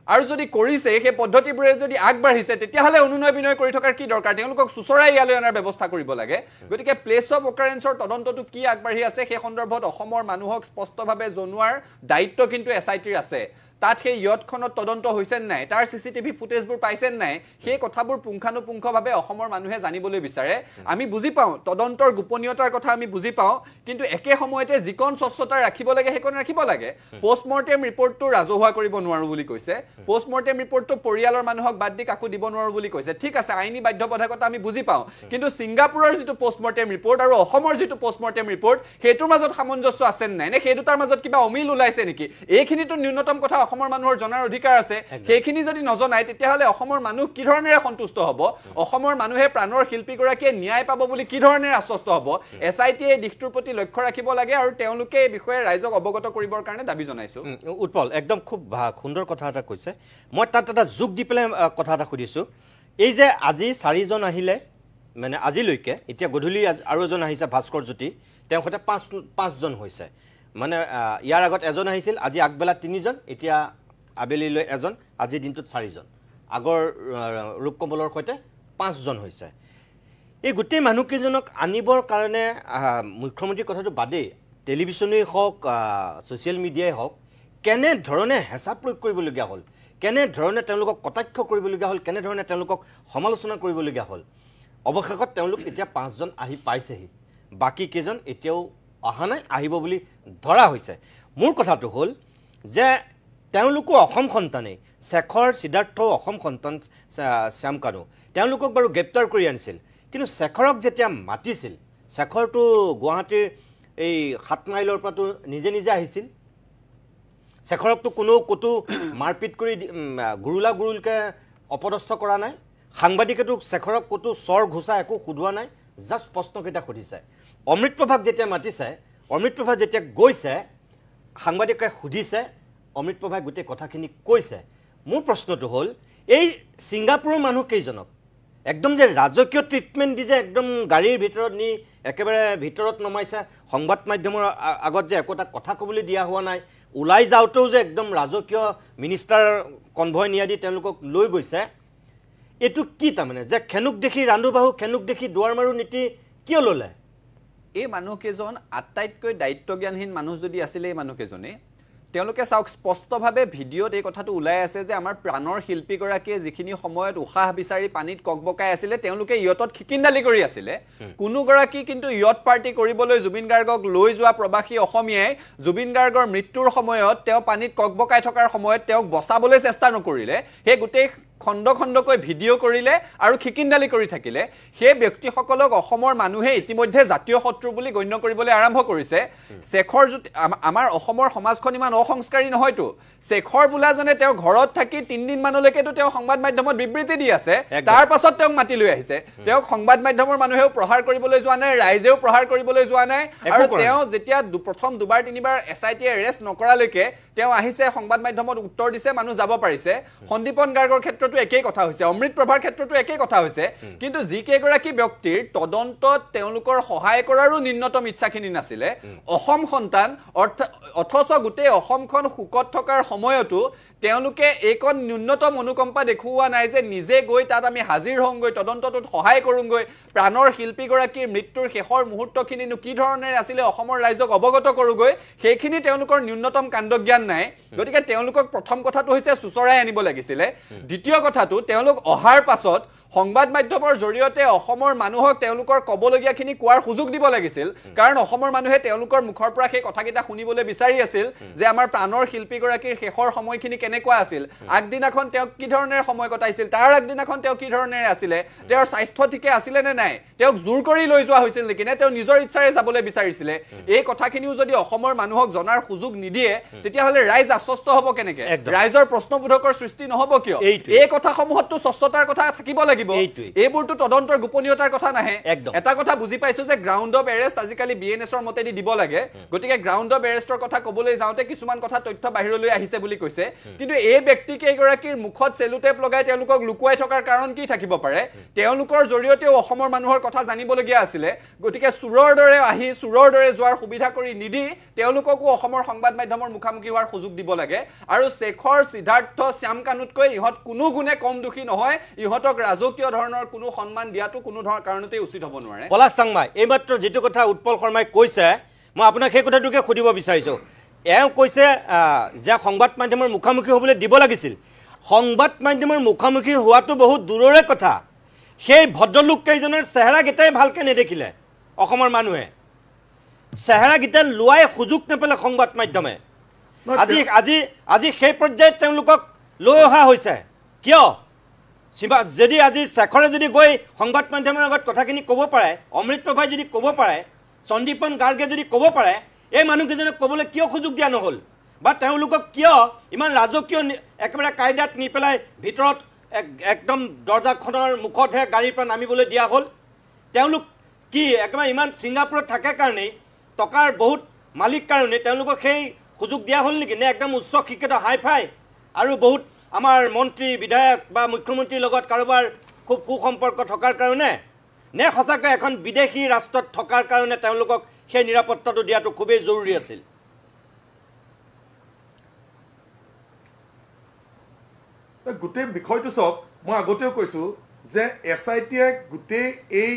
আৰু যদি কৰিছে সেই পদ্ধতিবোৰে যদি আগবাঢ়িছে তেতিয়াহলে অনুনয় বিনয় কৰি থকাৰ কি দৰকাৰ তেওঁলোকক সুচৰাই ইয়ালৈ অনাৰ ব্যৱস্থা কৰিব লাগে গতিকে প্লেস অফ অকাৰেন্সৰ তদন্তটো কি আগবাঢ়ি আছে সেই সন্দৰ্ভত অসমৰ মানুহক স্পষ্টভাৱে জনোৱাৰ দায়িত্ব কিন্তু এসআইটিৰ আছে তাত সেই ইয়তখনত তদন্ত হৈছে নাই তাৰ সিসিটিভি ফুটেজবোৰ পাইছে নাই সেই কথাবোৰ পুংখানুপুংখভাৱে অসমৰ মানুহে জানিবলৈ বিচাৰে আমি বুজি পাওঁ তদন্তৰ গোপনীয়তাৰ কথা আমি বুজি পাওঁ কিন্তু একে সময়তে যিকন স্বচ্ছতা ৰাখিব লাগে সেইকন ৰাখিব লাগে পোষ্টমৰ্টেম ৰিপৰ্টটো ৰাজহুৱা কৰিব নোৱাৰো বুলি কৈছে পোষ্টমৰ্টেম ৰিপৰ্টটো পৰিয়ালৰ মানুহক বাদ দি কাকো দিব নোৱাৰো বুলি কৈছে ঠিক আছে আইনী বাধ্যবাধকতা আমি বুজি পাওঁ কিন্তু সিংগাপুৰৰ যেটো পোষ্টমৰ্টেম ৰিপৰ্ট আৰু অসমৰ যেটো পোষ্টমৰ্টেম ৰিপৰ্ট হেতুৰ মাজত সামঞ্জস্য আছে নাই নে হেতুৰ মাজত কিবা অমিল ওলাইছে নেকি এইখিনিটো ন্যূনতম কথা অসমৰ মানুহৰ জনাৰ অধিকাৰ আছে সেইখিনি যদি নজনাই তেতিয়াহলে অসমৰ মানুহ কি ধৰণেৰে সন্তুষ্ট হ'ব অসমৰ মানুহে প্ৰাণৰ শিল্পীগৰাকীয়ে ন্যায় পাব বুলি কি ধৰণেৰে আশ্বস্ত হ'ব এসআইটিয়ে দিশটোৰ প্ৰতি লক্ষ্য ৰাখিব লাগে আৰু তেওঁলোকে এই বিষয়ে ৰাইজক অৱগত কৰিবৰ কাৰণে দাবী জনাইছো উৎপল একদম খুব সুন্দৰ কথা এটা কৈছে মই তাত এটা যোগ দি পেলাই কথা এটা সুধিছো এই যে আজি 4 জন আহিলে মানে আজিলৈকে এতিয়া গধূলি আৰু এজন আহিছে ভাস্কৰ জ্যোতি তেওঁ সৈতে 5 জন হৈছে মানে ইয়াৰ আগত এজন আহিছিল আজি আগবেলা 3 জন এতিয়া আবেলিলৈ এজন আজি দিনটোত 4 জন আগৰ ৰূপকমলৰ সৈতে 5 জন হৈছে এই গোটেই মানুহকেইজনক আনিবৰ কাৰণে মুখ্যমন্ত্ৰীৰ কথাটো বাদে টেলিভিছনেই হওক সোশ্যাল মিডিয়াই হওক কেনে ধৰণে হেঁচা প্ৰয়োগ কৰিবলগীয়া হ'ল কেনে ধৰণে তেওঁলোকক কটাক্ষ কৰিবলগীয়া হ'ল কেনে ধৰণে তেওঁলোকক সমালোচনা কৰিবলগীয়া হ'ল অৱশেষত তেওঁলোক এতিয়া 5 জন আহি পাইছেহি বাকি কেইজন এতিয়াও অহা নাই আহিব বুলি ধৰা হৈছে মোৰ কথাটো হ'ল যে তেওঁলোকো অসম সন্তানেই শেখৰ সিদ্ধাৰ্থ অসম সন্তান শ্যাম কানু তেওঁলোকক বাৰু গ্ৰেপ্তাৰ কৰি আনিছিল কিন্তু শেখৰক যেতিয়া মাতিছিল শেখৰটো গুৱাহাটীৰ এই 7 মাইলৰ পৰাটো নিজে নিজে আহিছিল শেখৰকটো কোনো কতো মাৰপিট কৰি গুৰুলকে অপদস্থ কৰা নাই সাংবাদিকেতো শেখৰক কতো চৰ ঘুষা একো সুধোৱা নাই জাষ্ট প্ৰশ্নকেইটা সুধিছে অমৃতপ্ৰভাক যেতিয়া মাতিছে অমৃতপ্ৰভা যেতিয়া গৈছে সাংবাদিকে সুধিছে অমৃতপ্ৰভাই গোটেই কথাখিনি কৈছে মোৰ প্ৰশ্নটো হ'ল এই সিংগাপুৰৰ মানুহ কেইজনক একদম যে ৰাজকীয় ট্ৰিটমেণ্ট দি যে একদম গাড়ীৰ ভিতৰত নি একেবাৰে ভিতৰত নমাইছা সংবাদ মাধ্যমৰ আগত যে একোটা কথা ক'বলৈ দিয়া হোৱা নাই ওলাই যাওঁতেও যে একদম ৰাজকীয় মিনিষ্টাৰ কনভয় নিয়া দি তেওঁলোকক লৈ গৈছে এইটো কি তাৰমানে যে খেনুক দেখি ৰান্ধু বাহু খেনুক দেখি দুৱাৰ মাৰো নীতি কিয় ল'লে এই মানুহকেইজন আটাইতকৈ দায়িত্বজ্ঞানহীন মানুহ যদি আছিলে এই মানুহকেইজনে তেওঁলোকে চাওক স্পষ্টভাৱে ভিডিঅ'ত এই কথাটো ওলাই আছে যে আমাৰ প্ৰাণৰ শিল্পীগৰাকীয়ে যিখিনি সময়ত উশাহ বিচাৰি পানীত ককবকাই আছিলে তেওঁলোকে ইয়তত খিকিন্দালি কৰি আছিলে কোনোগৰাকী কিন্তু ইয়ত পাৰ্টি কৰিবলৈ জুবিন গাৰ্গক লৈ যোৱা প্ৰবাসী অসমীয়াই জুবিন গাৰ্গৰ মৃত্যুৰ সময়ত তেওঁ পানীত ককবকাই থকাৰ সময়ত তেওঁক বচাবলৈ চেষ্টা নকৰিলে সেই গোটেই খণ্ড খণ্ডকৈ ভিডিঅ' কৰিলে আৰু খিকিন্দালি কৰি থাকিলে সেই ব্যক্তিসকলক অসমৰ মানুহে ইতিমধ্যে জাতীয় শত্ৰু বুলি গণ্য কৰিবলৈ আৰম্ভ কৰিছে শেখৰ আমাৰ অসমৰ সমাজখন ইমান অসংস্কাৰী নহয়তো শেখৰ বোলাজনে তেওঁ ঘৰত থাকি 3 দিন মানলৈকেতো তেওঁ সংবাদ মাধ্যমত বিবৃতি দি আছে তাৰ পাছত তেওঁক মাতি লৈ আহিছে তেওঁক সংবাদ মাধ্যমৰ মানুহেও প্ৰহাৰ কৰিবলৈ যোৱা নাই ৰাইজেও প্ৰহাৰ কৰিবলৈ যোৱা নাই আৰু তেওঁ যেতিয়া প্ৰথম দুবাৰ তিনিবাৰ SIT এৰেষ্ট নকৰালৈকে তেওঁ আহিছে সংবাদ মাধ্যমত উত্তৰ দিছে মানুহ যাব পাৰিছে সন্দীপন গাৰ্গৰ ক্ষেত্ৰতো একেই কথা হৈছে অমৃত প্ৰভাৰ ক্ষেত্ৰতো একেই কথা হৈছে কিন্তু যি কেইগৰাকী ব্যক্তিৰ তদন্তত তেওঁলোকৰ সহায় কৰাৰো নিম্নতম ইচ্ছাখিনি নাছিলে অসম সন্তান অথচ গোটেই অসমখন হুকত থকাৰ সময়তো তেওঁলোকে এইকণ ন্যূনতম অনুকম্পা দেখুওৱা নাই যে নিজে গৈ তাত আমি হাজিৰ হওঁগৈ তদন্তটোত সহায় কৰোঁগৈ প্ৰাণৰ শিল্পীগৰাকীৰ মৃত্যুৰ শেষৰ মুহূৰ্তখিনিনো কি ধৰণেৰে আছিলে অসমৰ ৰাইজক অৱগত কৰোঁগৈ সেইখিনি তেওঁলোকৰ ন্যূনতম কাণ্ডজ্ঞান নাই গতিকে তেওঁলোকক প্ৰথম কথাটো হৈছে সুচৰাই আনিব লাগিছিলে দ্বিতীয় কথাটো তেওঁলোক অহাৰ পাছত সংবাদ মাধ্যমৰ জৰিয়তে অসমৰ মানুহক তেওঁলোকৰ কবলগীয়াখিনি কোৱাৰ সুযোগ দিব লাগিছিল কাৰণ অসমৰ মানুহে তেওঁলোকৰ মুখৰ পৰা সেই কথাকেইটা শুনিবলৈ বিচাৰি আছিল যে আমাৰ প্ৰাণৰ শিল্পীগৰাকীৰ শেষৰ সময়খিনি কেনেকুৱা আছিল আগদিনাখন তেওঁ কি ধৰণেৰে সময় কটাইছিল তাৰ আগদিনাখন তেওঁ কি ধৰণেৰে আছিলে তেওঁৰ স্বাস্থ্য ঠিকে আছিলে নে নাই তেওঁক জোৰ কৰি লৈ যোৱা হৈছিল নেকি নে তেওঁ নিজৰ ইচ্ছাৰে যাবলৈ বিচাৰিছিলে এই কথাখিনিও যদি অসমৰ মানুহক জনাৰ সুযোগ নিদিয়ে তেতিয়াহ'লে ৰাইজ আশ্বস্ত হ'ব কেনেকে ৰাইজৰ প্ৰশ্নবোধকৰ সৃষ্টি নহ'ব কিয় এই কথাসমূহতো স্বচ্ছতাৰ কথা থাকিব এইবোৰটো তদন্তৰ গোপনীয়তাৰ কথা নাহে এটা কথা বুজি পাইছো যে গ্ৰাউণ্ড অফ এৰেষ্ট আজিকালি BNSৰ মতেদি দিব লাগে গতিকে গ্ৰাউণ্ড অফ এৰেষ্টৰ কথা ক'বলৈ যাওঁতে কিছুমান কথা তথ্য বাহিৰলৈ আহিছে বুলি কৈছে কিন্তু এই ব্যক্তিকেইগৰাকীৰ মুখত চেলুটেপ লগাই তেওঁলোকক লুকুৱাই থকাৰ কাৰণ কি থাকিব পাৰে তেওঁলোকৰ জৰিয়তেও অসমৰ মানুহৰ কথা জানিবলগীয়া আছিলে গতিকে চুৰৰ দৰে আহি চুৰৰ দৰে যোৱাৰ সুবিধা কৰি নিদি তেওঁলোককো অসমৰ সংবাদ মাধ্যমৰ মুখামুখি হোৱাৰ সুযোগ দিব লাগে আৰু শেখৰ সিদ্ধাৰ্থ শ্যাম কানুতকৈ ইহঁত কোনো গুণে কম দোষী নহয় ইহঁতক ৰাজকীয় ধৰণৰ কোনো সন্মান দিয়াটো কোনো ধৰণৰ কাৰণতে উচিত হ'ব নোৱাৰে পলাশ চাংমাই এইমাত্ৰ যেটো কথা উৎপল শৰ্মাই কৈছে মই আপোনাক সেই কথাটোকে সুধিব বিচাৰিছো এওঁ কৈছে যে সংবাদ মাধ্যমৰ মুখামুখি হ'বলৈ দিব লাগিছিল সংবাদ মাধ্যমৰ মুখামুখি হোৱাটো বহুত দূৰৰে কথা সেই ভদ্ৰলোক কেইজনৰ চেহেৰাকেইটাই ভালকৈ নেদেখিলে অসমৰ মানুহে চেহেৰাকেইটা লোৱাই সুযোগ নাপালে সংবাদ মাধ্যমে আজি আজি আজি সেই পৰ্যায়ত তেওঁলোকক লৈ অহা হৈছে কিয় যদি আজি শেখৰে যদি গৈ সংবাদ মাধ্যমৰ আগত কথাখিনি ক'ব পাৰে অমৃত প্ৰভাই যদি ক'ব পাৰে সন্দীপন গাৰ্গে যদি ক'ব পাৰে এই মানুহকেইজনক ক'বলৈ কিয় সুযোগ দিয়া নহ'ল বা তেওঁলোকক কিয় ইমান ৰাজকীয় একেবাৰে কায়দাত নি পেলাই ভিতৰত একদম দৰ্জাখনৰ মুখতহে গাড়ীৰ পৰা নামিবলৈ দিয়া হ'ল তেওঁলোক কি একেবাৰে ইমান ছিংগাপুৰত থাকে কাৰণেই টকাৰ বহুত মালিক কাৰণে তেওঁলোকক সেই সুযোগ দিয়া হ'ল নেকি নে একদম উচ্চ শিক্ষিত হাই ফাই আৰু বহুত আমাৰ মন্ত্ৰী বিধায়ক বা মুখ্যমন্ত্ৰীৰ লগত কাৰোবাৰ খুব সুসম্পৰ্ক থকাৰ কাৰণে নে সঁচাকৈ এখন বিদেশী ৰাষ্ট্ৰত থকাৰ কাৰণে তেওঁলোকক সেই নিৰাপত্তাটো দিয়াটো খুবেই জৰুৰী আছিল গোটেই বিষয়টো চাওক মই আগতেও কৈছোঁ যে SITয়ে গোটেই এই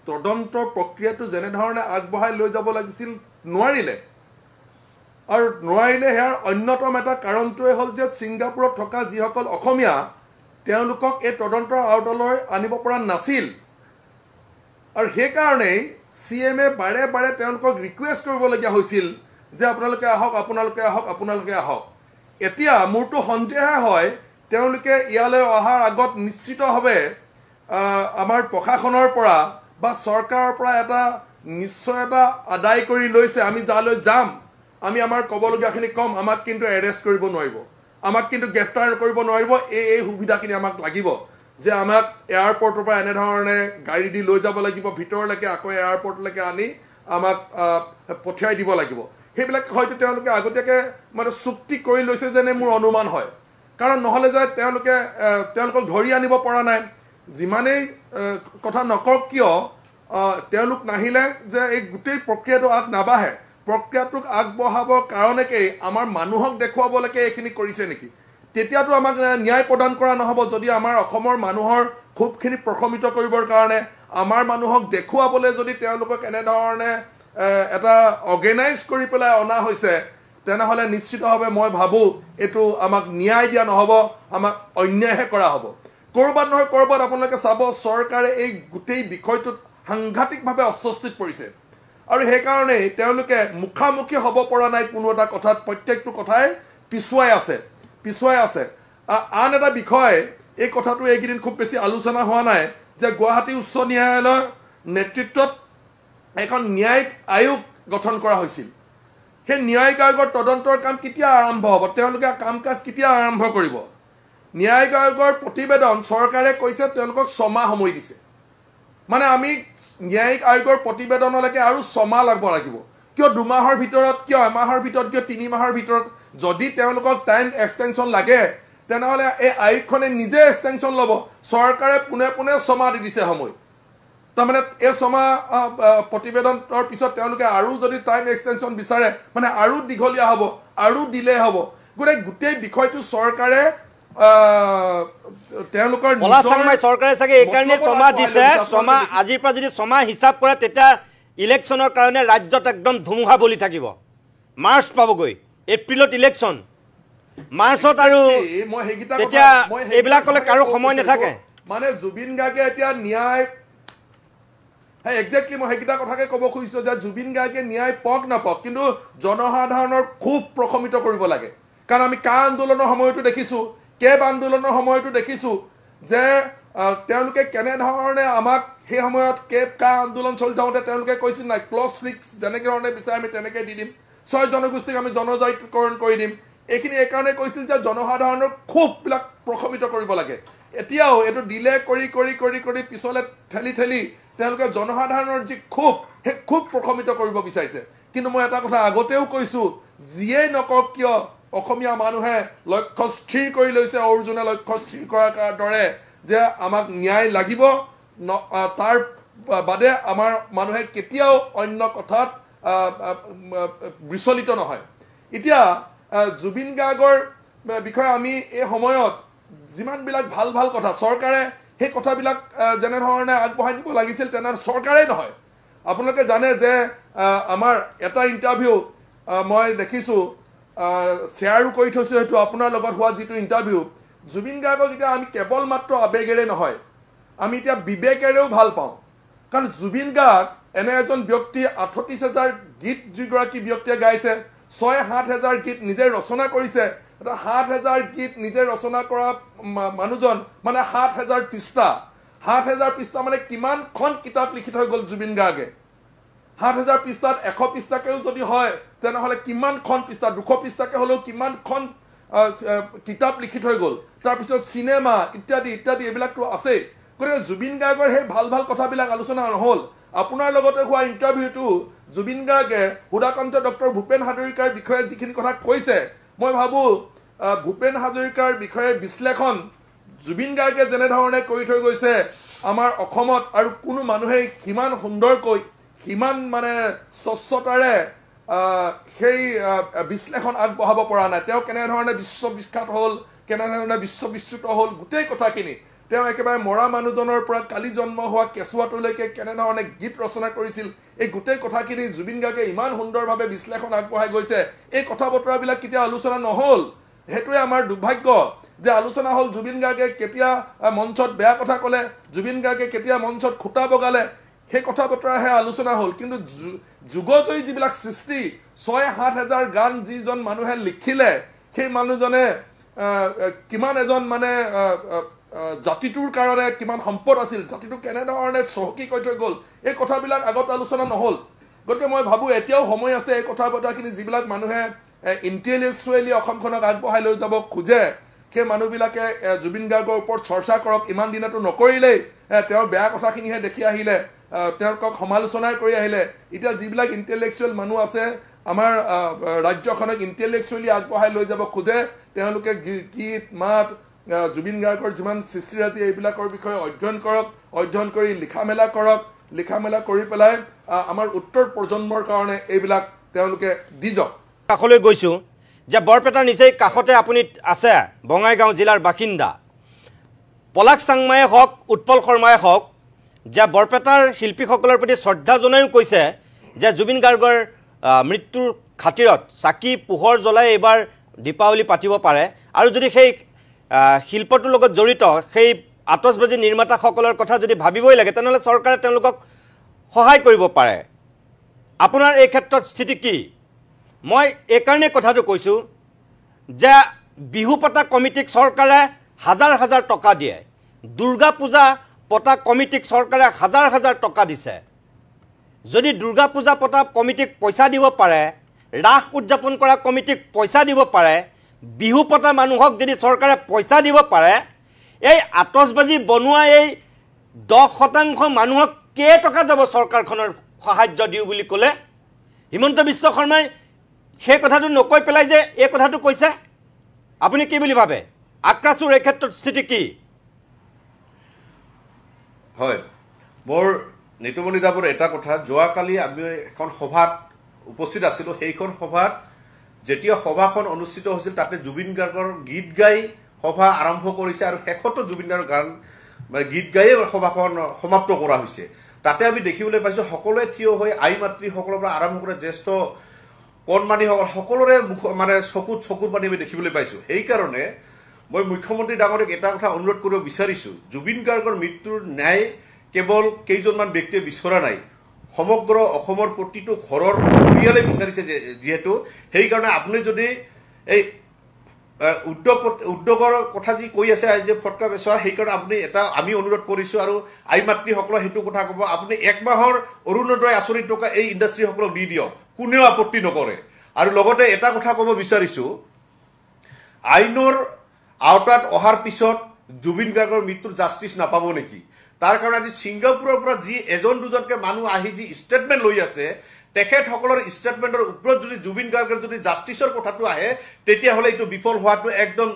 তদন্তৰ প্ৰক্ৰিয়াটো যেনেধৰণে আগবঢ়াই লৈ যাব লাগিছিল নোৱাৰিলে আৰু নোৱাৰিলে ইয়াৰ অন্যতম এটা কাৰণটোৱে হ'ল যে ছিংগাপুৰত থকা যিসকল অসমীয়া তেওঁলোকক এই তদন্তৰ আওতালৈ আনিব পৰা নাছিল আৰু সেইকাৰণেই CMে বাৰে বাৰে তেওঁলোকক ৰিকুৱেষ্ট কৰিবলগীয়া হৈছিল যে আপোনালোকে আহক আপোনালোকে আহক আপোনালোকে আহক এতিয়া মোৰতো সন্দেহ হয় তেওঁলোকে ইয়ালৈ অহাৰ আগত নিশ্চিতভাৱে আমাৰ প্ৰশাসনৰ পৰা বা চৰকাৰৰ পৰা এটা নিশ্চয়তা আদায় কৰি লৈছে আমি যালৈ যাম আমি আমাৰ ক'বলগীয়াখিনি কম আমাক কিন্তু এৰেষ্ট কৰিব নোৱাৰিব আমাক কিন্তু গ্ৰেপ্তাৰ কৰিব নোৱাৰিব এই সুবিধাখিনি আমাক লাগিব যে আমাক এয়াৰপৰ্টৰ পৰা এনেধৰণে গাড়ী দি লৈ যাব লাগিব ভিতৰলৈকে আকৌ এয়াৰপৰ্টলৈকে আনি আমাক পঠিয়াই দিব লাগিব সেইবিলাক হয়তো তেওঁলোকে আগতীয়াকৈ মানে চুক্তি কৰি লৈছে যেনে মোৰ অনুমান হয় কাৰণ নহ'লে যে তেওঁলোকক ধৰি আনিব পৰা নাই যিমানেই কথা নকওক কিয় তেওঁলোক নাহিলে যে এই গোটেই প্ৰক্ৰিয়াটো আগ নাবাঢ়ে প্ৰক্ৰিয়াটোক আগবঢ়াবৰ কাৰণেকেই আমাৰ মানুহক দেখুৱাবলৈকে এইখিনি কৰিছে নেকি তেতিয়াতো আমাক ন্যায় প্ৰদান কৰা নহ'ব যদি আমাৰ অসমৰ মানুহৰ খুবখিনি প্ৰশমিত কৰিবৰ কাৰণে আমাৰ মানুহক দেখুৱাবলৈ যদি তেওঁলোকক এনেধৰণে এটা অৰ্গেনাইজ কৰি পেলাই অনা হৈছে তেনেহ'লে নিশ্চিতভাৱে মই ভাবোঁ এইটো আমাক ন্যায় দিয়া নহ'ব আমাক অন্যায়হে কৰা হ'ব ক'ৰবাত নহয় ক'ৰবাত আপোনালোকে চাব চৰকাৰে এই গোটেই বিষয়টোত সাংঘাতিকভাৱে অস্বস্তিত পৰিছে আৰু সেইকাৰণেই তেওঁলোকে মুখামুখি হ'ব পৰা নাই কোনো এটা কথাত প্ৰত্যেকটো কথাই পিছুৱাই আছে আন এটা বিষয় এই কথাটো এইকেইদিন খুব বেছি আলোচনা হোৱা নাই যে গুৱাহাটী উচ্চ ন্যায়ালয়ৰ নেতৃত্বত এখন ন্যায়িক আয়োগ গঠন কৰা হৈছিল সেই ন্যায়িক আয়োগৰ তদন্তৰ কাম কেতিয়া আৰম্ভ হ'ব তেওঁলোকে কাম কাজ কেতিয়া আৰম্ভ কৰিব ন্যায়িক আয়োগৰ প্ৰতিবেদন চৰকাৰে কৈছে তেওঁলোকক 6 মাহ সময় দিছে মানে আমি ন্যায়িক আয়োগৰ প্ৰতিবেদনলৈকে আৰু 6 মাহ লাগিব কিয় 2 মাহৰ ভিতৰত কিয় এমাহৰ ভিতৰত কিয় 3 মাহৰ ভিতৰত যদি তেওঁলোকক টাইম এক্সটেনশ্যন লাগে তেনেহ'লে এই আয়োগখনে নিজে এক্সটেনশ্যন ল'ব চৰকাৰে পোনে 6 মাহ দি দিছে সময় তাৰমানে এই 6 মাহ প্ৰতিবেদনৰ পিছত তেওঁলোকে আৰু যদি টাইম এক্সটেনশ্যন বিচাৰে মানে আৰু দীঘলীয়া হ'ব আৰু ডিলে হ'ব গোটেই বিষয়টো চৰকাৰে তেওঁলোকৰ চৰকাৰে চাগে এইকাৰণে 6 মাহ দিছে 6 মাহ আজিৰ পৰা যদি 6 মাহ হিচাপ কৰে তেতিয়া ইলেকশ্যনৰ কাৰণে ৰাজ্যত একদম ধুমুহা বলি থাকিব মাৰ্চ পাবগৈ এপ্ৰিলত ইলেকশ্যন মাৰ্চত আৰু তেতিয়া এইবিলাকলৈ কাৰো সময় নাথাকে মানে জুবিন গাৰ্গে এতিয়া ন্যায় একজেক্টলি মই সেইকেইটা কথাকে ক'ব খুজিছোঁ যে জুবিন গাৰ্গে ন্যায় পাওক নাপাওক কিন্তু জনসাধাৰণৰ খুব প্ৰশমিত কৰিব লাগে কাৰণ আমি কা আন্দোলনৰ সময়তো দেখিছোঁ কেব আন্দোলনৰ সময়তো দেখিছোঁ যে তেওঁলোকে কেনেধৰণে আমাক সেই সময়ত কেব কা আন্দোলন চলি থাকোঁতে তেওঁলোকে কৈছিল নাই ক্লজ 6 যেনেকৈ ধৰণে বিচাৰে আমি তেনেকৈ দি দিম 6 জনগোষ্ঠীক আমি জনজাতিকৰণ কৰি দিম এইখিনি এইকাৰণে কৈছিল যে জনসাধাৰণৰ খুববিলাক প্ৰশমিত কৰিব লাগে এতিয়াও এইটো ডিলে কৰি পিছলৈ ঠেলি তেওঁলোকে জনসাধাৰণৰ যি খুব সেই খুব প্ৰশমিত কৰিব বিচাৰিছে কিন্তু মই এটা কথা আগতেও কৈছোঁ যিয়েই নকওক কিয় অসমীয়া মানুহে লক্ষ্য স্থিৰ কৰি লৈছে অৰ্জুনে লক্ষ্য স্থিৰ কৰাৰ দৰে যে আমাক ন্যায় লাগিব তাৰ বাদে আমাৰ মানুহে কেতিয়াও অন্য কথাত বিচলিত নহয় এতিয়া জুবিন গাৰ্গৰ বিষয়ে আমি এই সময়ত যিমানবিলাক ভাল কথা চৰকাৰে সেই কথাবিলাক যেনেধৰণে আগবঢ়াই নিব লাগিছিল তেনে চৰকাৰেই নহয় আপোনালোকে জানে যে আমাৰ এটা ইণ্টাৰভিউ মই দেখিছোঁ শ্বেয়াৰো কৰি থৈছোঁ সেইটো আপোনাৰ লগত হোৱা যিটো ইণ্টাৰভিউ জুবিন গাৰ্গক এতিয়া আমি কেৱল মাত্ৰ আৱেগেৰে নহয় আমি এতিয়া বিবেকেৰেও ভাল পাওঁ কাৰণ জুবিন গাৰ্গ এনে এজন ব্যক্তি 38,000 গীত যিগৰাকী ব্যক্তিয়ে গাইছে 6-7 গীত নিজে ৰচনা কৰিছে 7,000 গীত নিজে ৰচনা কৰা মানুহজন মানে 7,000 পৃষ্ঠা মানে কিমানখন কিতাপ লিখি থৈ গ'ল জুবিন গাৰ্গে 7,000 পৃষ্ঠাত 100 পৃষ্ঠাকেও যদি হয় তেনেহ'লে কিমানখন পৃষ্ঠা 200 পৃষ্ঠাকে হ'লেও কিমানখন কিতাপ লিখি থৈ গ'ল তাৰপিছত চিনেমা ইত্যাদি এইবিলাকতো আছেই গতিকে জুবিন গাৰ্গৰ সেই ভাল কথাবিলাক আলোচনা নহ'ল আপোনাৰ লগতে হোৱা ইণ্টাৰভিউটো জুবিন গাৰ্গে সুধাকণ্ঠ ডক্টৰ ভূপেন হাজৰিকাৰ বিষয়ে যিখিনি কথা কৈছে মই ভাবোঁ ভূপেন হাজৰিকাৰ বিষয়ে বিশ্লেষণ জুবিন গাৰ্গে যেনেধৰণে কৰি থৈ গৈছে আমাৰ অসমত আৰু কোনো মানুহে সিমান সুন্দৰকৈ সিমান মানে স্বচ্ছতাৰে সেই বিশ্লেষণ আগবঢ়াব পৰা নাই তেওঁ কেনেধৰণে বিশ্ববিখ্যাত হ'ল কেনেধৰণে বিশ্ববিশ্ৰুত হ'ল গোটেই কথাখিনি তেওঁ একেবাৰে মৰা মানুহজনৰ পৰা কালি জন্ম হোৱা কেঁচুৱাটোলৈকে কেনেধৰণে গীত ৰচনা কৰিছিল এই গোটেই কথাখিনি জুবিন গাৰ্গে ইমান সুন্দৰভাৱে বিশ্লেষণ আগবঢ়াই গৈছে এই কথা বতৰাবিলাক কেতিয়া আলোচনা নহ'ল সেইটোৱে আমাৰ দুৰ্ভাগ্য যে আলোচনা হ'ল জুবিন গাৰ্গে কেতিয়া মঞ্চত বেয়া কথা ক'লে জুবিন গাৰ্গে কেতিয়া মঞ্চত খুঁটা বগালে সেই কথা বতৰাহে আলোচনা হ'ল কিন্তু যুগজয়ী যিবিলাক সৃষ্টি 6-7 গান যিজন মানুহে লিখিলে সেই মানুহজনে কিমান এজন মানে জাতিটোৰ কাৰণে কিমান সম্পদ আছিল জাতিটো কেনেধৰণে চহকী কৰি থৈ গ'ল এই কথাবিলাক আগত আলোচনা নহ'ল গতিকে মই ভাবোঁ এতিয়াও সময় আছে এই কথা বতৰাখিনি যিবিলাক মানুহে ইণ্টেলেকচুৱেলি অসমখনক আগবঢ়াই লৈ যাব খোজে সেই মানুহবিলাকে জুবিন গাৰ্গৰ ওপৰত চৰ্চা কৰক ইমান দিনতো নকৰিলেই তেওঁৰ বেয়া কথাখিনিহে দেখি আহিলে তেওঁলোকক সমালোচনা কৰি আহিলে এতিয়া যিবিলাক ইণ্টেলেকচুৱেল মানুহ আছে আমাৰ ৰাজ্যখনক ইণ্টেলেকচুৱেলি আগবঢ়াই লৈ যাব খোজে তেওঁলোকে গীত মাত জুবিন গাৰ্গৰ যিমান সৃষ্টিৰাজি এইবিলাকৰ বিষয়ে অধ্যয়ন কৰক, অধ্যয়ন কৰি লিখা মেলা কৰক, লিখা মেলা কৰি পেলাই আমাৰ উত্তৰ প্ৰজন্মৰ কাৰণে এইবিলাক তেওঁলোকে দি যাওক। কাষলৈ গৈছোঁ যে বৰপেটাৰ নিচেই কাষতে আপুনি আছে, বঙাইগাঁও জিলাৰ বাসিন্দা পলাশ চাংমায়ে হওক, উৎপল শৰ্মাই হওক, যে বৰপেটাৰ শিল্পীসকলৰ প্ৰতি শ্ৰদ্ধা জনায়ো কৈছে যে জুবিন গাৰ্গৰ মৃত্যুৰ খাতিৰত চাকি পোহৰ জ্বলাই এইবাৰ দীপাৱলী পাতিব পাৰে, আৰু যদি সেই শিল্পটোৰ লগত জড়িত সেই আতচবাজি নিৰ্মাতাসকলৰ কথা যদি ভাবিবই লাগে তেনেহ'লে চৰকাৰে তেওঁলোকক সহায় কৰিব পাৰে। আপোনাৰ এই ক্ষেত্ৰত স্থিতি কি? মই এইকাৰণে কথাটো কৈছোঁ যে বিহু পতা কমিটিক চৰকাৰে হাজাৰ হাজাৰ টকা দিয়ে, দুৰ্গা পূজা পতা কমিটিক চৰকাৰে হাজাৰ হাজাৰ টকা দিছে। যদি দুৰ্গা পূজা পতা কমিটিক পইচা দিব পাৰে, ৰাস উদযাপন কৰা কমিটিক পইচা দিব পাৰে, বিহু পতা মানুহক যদি চৰকাৰে পইচা দিব পাৰে, এই আতচবাজি বনোৱা এই 10% মানুহক কেইটকা যাব চৰকাৰখনৰ সাহায্য দিওঁ বুলি ক'লে? হিমন্ত বিশ্ব শৰ্মাই সেই কথাটো নকৈ পেলাই যে এই কথাটো কৈছে। আপুনি কি বুলি ভাবে? আক্ৰাসুৰ এই ক্ষেত্ৰত স্থিতি কি? হয়, মোৰ নিতুমণি দাবৰ এটা কথা, যোৱাকালি আমি এখন সভাত উপস্থিত আছিলোঁ। সেইখন সভাত যেতিয়া সভাখন অনুষ্ঠিত হৈছিল তাতে জুবিন গাৰ্গৰ গীত গাই সভা আৰম্ভ কৰিছে আৰু শেষতো জুবিন গাৰ্গৰ গান মানে গীত গায়ে সভাখন সমাপ্ত কৰা হৈছে। তাতে আমি দেখিবলৈ পাইছোঁ সকলোৱে থিয় হৈ আই মাতৃসকলৰ পৰা আৰম্ভ কৰি জ্যেষ্ঠ কণমানিসকল সকলোৰে মানে চকুৰ পানী আমি দেখিবলৈ পাইছোঁ। সেইকাৰণে মই মুখ্যমন্ত্ৰী ডাঙৰীয়াক এটা কথা অনুৰোধ কৰিব বিচাৰিছোঁ, জুবিন গাৰ্গৰ মৃত্যুৰ ন্যায় কেৱল কেইজনমান ব্যক্তিয়ে বিচৰা নাই, সমগ্ৰ অসমৰ প্ৰতিটো ঘৰৰ পৰিয়ালে বিচাৰিছে যিহেতু, সেইকাৰণে আপুনি যদি এই উদ্যোগৰ কথা যি কৈ আছে যে ফটকা বেচোৱা, সেইকাৰণে আপুনি এটা আমি অনুৰোধ কৰিছোঁ আৰু আই মাতৃসকলক সেইটো কথা ক'ব, আপুনি 1 মাহৰ অৰুণোদয় আঁচনিৰ টকা এই ইণ্ডাষ্ট্ৰীসকলক দি দিয়ক, কোনেও আপত্তি নকৰে। আৰু লগতে এটা কথা ক'ব বিচাৰিছোঁ, আইনৰ আওতাত অহাৰ পিছত জুবিন গাৰ্গৰ মৃত্যুৰ জাষ্টিছ নাপাব নেকি? তাৰ কাৰণে আজি ছিংগাপুৰৰ পৰা যি এজন দুজনকে মানুহ আহি যি ষ্টেটমেণ্ট লৈ আছে, তেখেতসকলৰ ষ্টেটমেণ্টৰ ওপৰত যদি জুবিন গাৰ্গৰ যদি জাষ্টিছৰ কথাটো আহে তেতিয়াহ'লে এইটো বিফল হোৱাটো একদম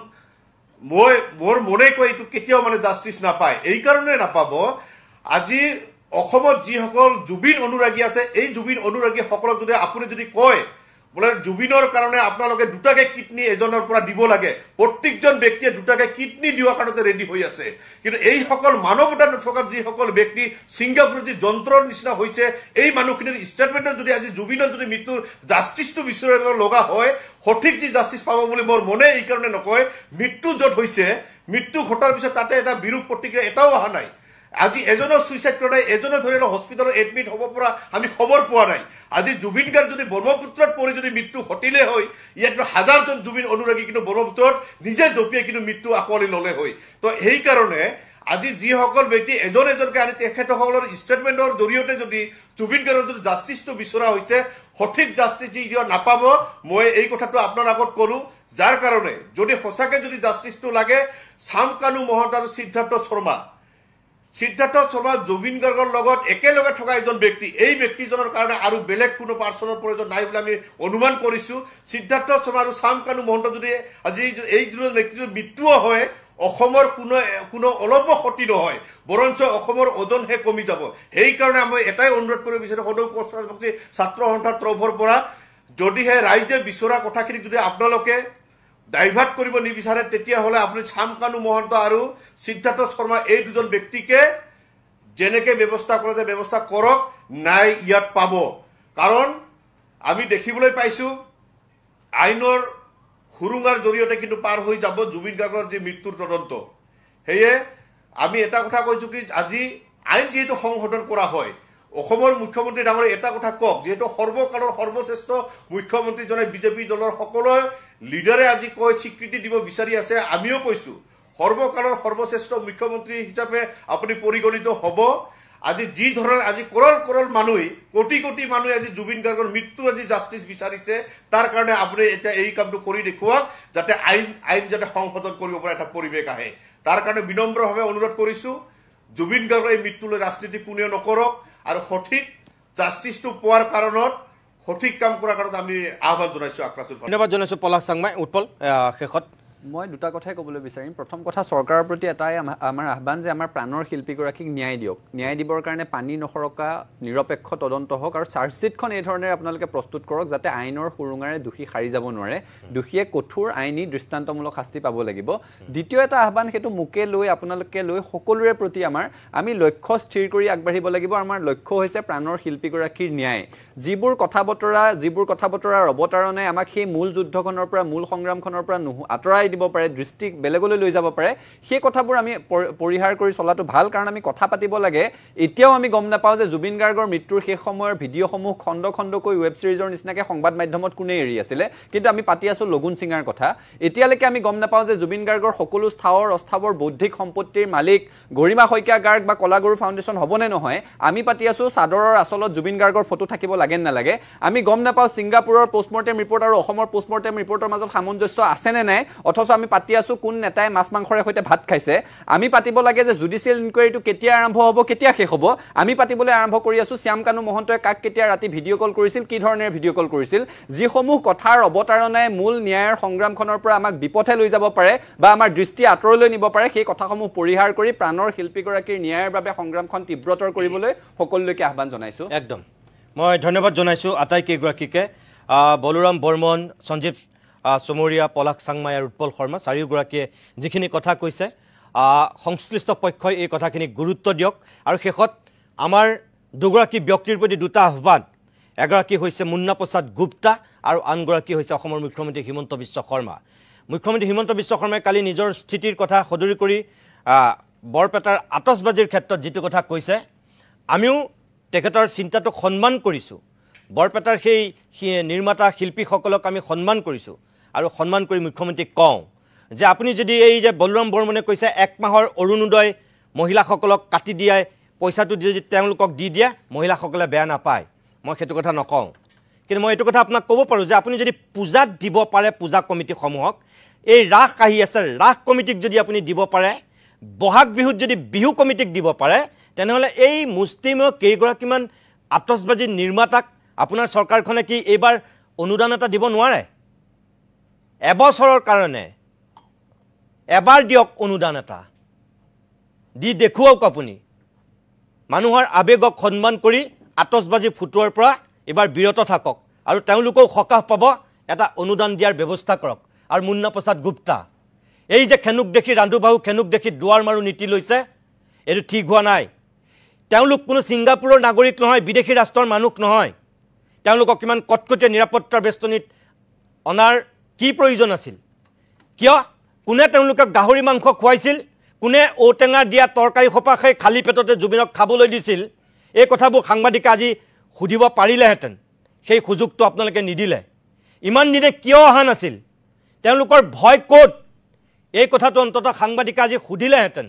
মোৰ মনে কয় এইটো কেতিয়াও মানে জাষ্টিছ নাপায়। এইকাৰণে নাপাব, আজি অসমত যিসকল জুবিন অনুৰাগী আছে, এই জুবিন অনুৰাগীসকলক যদি আপুনি যদি কয় বোলে জুবিনৰ কাৰণে আপোনালোকে 2টাকে কিডনী এজনৰ পৰা দিব লাগে, প্ৰত্যেকজন ব্যক্তিয়ে 2টাকে কিডনী দিয়াৰ কাৰণতে ৰেডি হৈ আছে। কিন্তু এইসকল মানৱতা নথকা যিসকল ব্যক্তি ছিংগাপুৰৰ যি যন্ত্ৰৰ নিচিনা হৈছে, এই মানুহখিনিৰ ষ্টেটমেণ্টত যদি আজি জুবিনৰ যদি মৃত্যুৰ জাষ্টিছটো বিচাৰিব লগা হয়, সঠিক যি জাষ্টিছ পাব বুলি মোৰ মনে এইকাৰণে নকয়, মৃত্যু য'ত হৈছে, মৃত্যু ঘটাৰ পিছত তাতে এটা বিৰূপ প্ৰতিক্ৰিয়া এটাও অহা নাই। আজি এজনৰ ছুইচাইড কৰা নাই, এজনে ধৰি লওক হস্পিটেলত এডমিট হ'ব পৰা আমি খবৰ পোৱা নাই। আজি জুবিন গাৰ্গ যদি ব্ৰহ্মপুত্ৰত পৰি যদি মৃত্যু ঘটিলে হয়, ইয়াত হাজাৰজন জুবিন অনুৰাগী কিন্তু ব্ৰহ্মপুত্ৰত নিজে জঁপিয়াই কিন্তু মৃত্যু আঁকোৱালি ল'লে হয়। তো সেইকাৰণে আজি যিসকল ব্যক্তি এজন এজনকে আনি তেখেতসকলৰ ষ্টেটমেণ্টৰ জৰিয়তে যদি জুবিন গাৰ্গৰ যদি জাষ্টিছটো বিচৰা হৈছে, সঠিক জাষ্টিছ যি নাপাব, মই এই কথাটো আপোনাৰ আগত ক'লোঁ। যাৰ কাৰণে যদি সঁচাকৈ যদি জাষ্টিছটো লাগে, শামকানু মহন্ত আৰু সিদ্ধাৰ্থ শৰ্মা জুবিন গাৰ্গৰ লগত একেলগে থকা এজন ব্যক্তি, এই ব্যক্তিজনৰ কাৰণে আৰু বেলেগ কোনো পাৰ্চনৰ প্ৰয়োজন নাই বুলি আমি অনুমান কৰিছোঁ। সিদ্ধাৰ্থ শৰ্মা আৰু শামকানু মহন্ত যদি আজি এই দুজন ব্যক্তিৰ মৃত্যুও হয়, অসমৰ কোনো অলপো ক্ষতি নহয়, বৰঞ্চ অসমৰ ওজনহে কমি যাব। সেইকাৰণে মই এটাই অনুৰোধ কৰিব বিচাৰোঁ সদৌ কৰ্মচাৰী ছাত্ৰ সন্থাৰ তৰফৰ পৰা, যদিহে ৰাইজে বিচৰা কথাখিনিক যদি আপোনালোকে ডাইভাৰ্ট কৰিব নিবিচাৰে, তেতিয়াহ'লে আপুনি শামকানু মহন্ত আৰু সিদ্ধাৰ্থ শৰ্মা এই দুজন ব্যক্তিকে যেনেকে ব্যৱস্থা কৰা যায় ব্যৱস্থা কৰক, নাই ইয়াত পাব। কাৰণ আমি দেখিবলৈ পাইছোঁ আইনৰ সুৰুঙাৰ জৰিয়তে কিন্তু পাৰ হৈ যাব জুবিন গাৰ্গৰ যি মৃত্যুৰ তদন্ত। সেয়ে আমি এটা কথা কৈছোঁ কি, আজি আইন যিহেতু সংশোধন কৰা হয়, অসমৰ মুখ্যমন্ত্ৰী ডাঙৰীয়া এটা কথা কওক, যিহেতু সৰ্বকালৰ সৰ্বশ্ৰেষ্ঠ মুখ্যমন্ত্ৰীজনে বিজেপি দলৰ সকলো লিডাৰে আজি কৈ স্বীকৃতি দিব বিচাৰি আছে, আমিও কৈছোঁ সৰ্বকালৰ সৰ্বশ্ৰেষ্ঠ মুখ্যমন্ত্ৰী হিচাপে আপুনি পৰিগণিত হ'ব। আজি যি ধৰণৰ আজি কৰল মানুহে, কোটি কোটি মানুহে আজি জুবিন গাৰ্গৰ মৃত্যু আজি জাষ্টিছ বিচাৰিছে, তাৰ কাৰণে আপুনি এতিয়া এই কামটো কৰি দেখুৱাওক, যাতে আইন যাতে সংশোধন কৰিব পৰা এটা পৰিৱেশ আহে। তাৰ কাৰণে বিনম্ৰভাৱে অনুৰোধ কৰিছোঁ, জুবিন গাৰ্গৰ এই মৃত্যুলৈ ৰাজনীতি কোনেও নকৰক, আৰু সঠিক জাষ্টিছটো পোৱাৰ কাৰণত সঠিক কাম কৰাৰ কাৰণত আমি আহ্বান জনাইছোঁ। আক্ৰাসুৰ ধন্যবাদ জনাইছোঁ পলাশ চাংমাই। উৎপল, শেষত মই দুটা কথাই ক'বলৈ বিচাৰিম প্ৰথম কথা চৰকাৰৰ প্ৰতি এটাই আমাৰ আহ্বান যে আমাৰ প্ৰাণৰ শিল্পীগৰাকীক ন্যায় দিয়ক ন্যায় দিবৰ কাৰণে পানী নসৰকা নিৰপেক্ষ তদন্ত হওক আৰু চাৰ্জশ্বিটখন এই ধৰণে আপোনালোকে প্ৰস্তুত কৰক যাতে আইনৰ সুৰুঙাৰে দোষী সাৰি যাব নোৱাৰে দোষীয়ে কঠোৰ আইনী দৃষ্টান্তমূলক শাস্তি পাব লাগিব দ্বিতীয় এটা আহ্বান সেইটো মোকে লৈ আপোনালোকে লৈ সকলোৰে প্ৰতি আমি লক্ষ্য স্থিৰ কৰি আগবাঢ়িব লাগিব আমাৰ লক্ষ্য হৈছে প্ৰাণৰ শিল্পীগৰাকীৰ ন্যায় যিবোৰ কথা বতৰাৰ অৱতাৰণে আমাক সেই মূল যুদ্ধখনৰ পৰা মূল সংগ্ৰামখনৰ পৰা আঁতৰাই দিব পাৰে দৃষ্টি বেলেগলৈ লৈ যাব পাৰে সেই কথাবোৰ আমি পৰিহাৰ কৰি চলাটো ভাল কাৰণ আমি কথা পাতিব লাগে এতিয়াও আমি গম নাপাওঁ যে জুবিন গাৰ্গৰ মৃত্যুৰ শেষ সময়ৰ ভিডিঅ'সমূহ খণ্ড খণ্ডকৈ ৱেব ছিৰিজৰ নিচিনাকৈ সংবাদ মাধ্যমত কোনে এৰি আছিলে কিন্তু আমি পাতি আছোঁ লগুণ সিঙৰ কথা এতিয়ালৈকে আমি গম নাপাওঁ যে জুবিন গাৰ্গৰ সকলো স্থাৱৰ অস্থাৱৰ বৌদ্ধিক সম্পত্তিৰ মালিক গৰিমা শইকীয়া গাৰ্গ বা কলাগুৰু ফাউণ্ডেশ্যন হ'বনে নহয় আমি পাতি আছোঁ চাদৰৰ আচলত জুবিন গাৰ্গৰ ফটো থাকিব লাগে নালাগে আমি গম নাপাওঁ ছিংগাপুৰৰ পোষ্টমৰ্টেম ৰিপৰ্ট আৰু অসমৰ পোষ্টমৰ্টেম ৰিপৰ্টৰ মাজত সামঞ্জস্য আছেনে নাই অথচ আমি পাতি আছোঁ কোন নেতাই মাছ মাংসৰে সৈতে ভাত খাইছে আমি পাতিব লাগে যে জুডিচিয়েল ইনকুৱাৰীটো কেতিয়া আৰম্ভ হ'ব কেতিয়া শেষ হ'ব আমি পাতিবলৈ আৰম্ভ কৰি আছোঁ শ্যাম কানু মহন্তই কাক কেতিয়া ৰাতি ভিডিঅ' কল কৰিছিল কি ধৰণে ভিডিঅ' কল কৰিছিল যিসমূহ কথাৰ অৱতাৰণাই মূল ন্যায়ৰ সংগ্ৰামখনৰ পৰা আমাক বিপথে লৈ যাব পাৰে বা আমাৰ দৃষ্টি আঁতৰলৈ নিব পাৰে সেই কথাসমূহ পৰিহাৰ কৰি প্ৰাণৰ শিল্পীগৰাকীৰ ন্যায়ৰ বাবে সংগ্ৰামখন তীব্ৰতৰ কৰিবলৈ সকলোলৈকে আহ্বান জনাইছোঁ একদম মই ধন্যবাদ জনাইছোঁ আটাইকেইগৰাকীকে বলোৰাম বৰ্মন সঞ্জীৱ চমৰীয়া পলাশ চাংমাই আৰু উৎপল শৰ্মা চাৰিওগৰাকীয়ে যিখিনি কথা কৈছে সংশ্লিষ্ট পক্ষই এই কথাখিনি গুৰুত্ব দিয়ক আৰু শেষত আমাৰ দুগৰাকী ব্যক্তিৰ প্ৰতি দুটা আহ্বান এগৰাকী হৈছে মুন্না প্ৰসাদ গুপ্তা আৰু আনগৰাকী হৈছে অসমৰ মুখ্যমন্ত্ৰী হিমন্ত বিশ্ব শৰ্মা মুখ্যমন্ত্ৰী হিমন্ত বিশ্ব শৰ্মাই কালি নিজৰ স্থিতিৰ কথা সদৰি কৰি বৰপেটাৰ আতচবাজিৰ ক্ষেত্ৰত যিটো কথা কৈছে আমিও তেখেতৰ চিন্তাটোক সন্মান কৰিছোঁ বৰপেটাৰ সেই নিৰ্মাতা শিল্পীসকলক আমি সন্মান কৰিছোঁ আৰু সন্মান কৰি মুখ্যমন্ত্ৰীক কওঁ যে আপুনি যদি এই যে বলোৰাম বৰ্মনে কৈছে 1 মাহৰ অৰুণোদয় মহিলাসকলক কাটি দিয়াই পইচাটো যদি তেওঁলোকক দি দিয়ে মহিলাসকলে বেয়া নাপায় মই সেইটো কথা নকওঁ কিন্তু মই এইটো কথা আপোনাক ক'ব পাৰোঁ যে আপুনি যদি পূজাত দিব পাৰে পূজা কমিটিসমূহক এই ৰাস আহি আছে ৰাস কমিটিক যদি আপুনি দিব পাৰে বহাগ বিহুত যদি বিহু কমিটিক দিব পাৰে তেনেহ'লে এই মুষ্টিমেয় কেইগৰাকীমান আতচবাজি নিৰ্মাতাক আপোনাৰ চৰকাৰখনে কি এইবাৰ অনুদান এটা দিব নোৱাৰে এবছৰৰ কাৰণে এবাৰ দিয়ক অনুদান এটা দি দেখুৱাওক আপুনি মানুহৰ আবেগক সন্মান কৰি আতচবাজি ফুটোৱাৰ পৰা এবাৰ বিৰত থাকক আৰু তেওঁলোকেও সকাহ পাব এটা অনুদান দিয়াৰ ব্যৱস্থা কৰক আৰু মুন্না প্ৰসাদ গুপ্তা এই যে খেনুক দেখি ৰান্ধুবাহু খেনুক দেখি দুৱাৰ মাৰু নীতি লৈছে এইটো ঠিক হোৱা নাই তেওঁলোক কোনো ছিংগাপুৰৰ নাগৰিক নহয় বিদেশী ৰাষ্ট্ৰৰ মানুহ নহয় তেওঁলোকক কিমান কটকটীয়া নিৰাপত্তাৰ বেষ্টনীত অনাৰ কি প্ৰয়োজন আছিল কিয় কোনে তেওঁলোকক গাহৰি মাংস খুৱাইছিল কোনে ঔটেঙা দিয়া তৰকাৰী খোপা খাই খালী পেটতে জুবিনক খাবলৈ দিছিল এই কথাবোৰ সাংবাদিকে আজি সুধিব পাৰিলেহেঁতেন সেই সুযোগটো আপোনালোকে নিদিলে ইমান দিনে কিয় অহা নাছিল তেওঁলোকৰ ভয় ক'ত এই কথাটো অন্তত সাংবাদিকে আজি সুধিলেহেঁতেন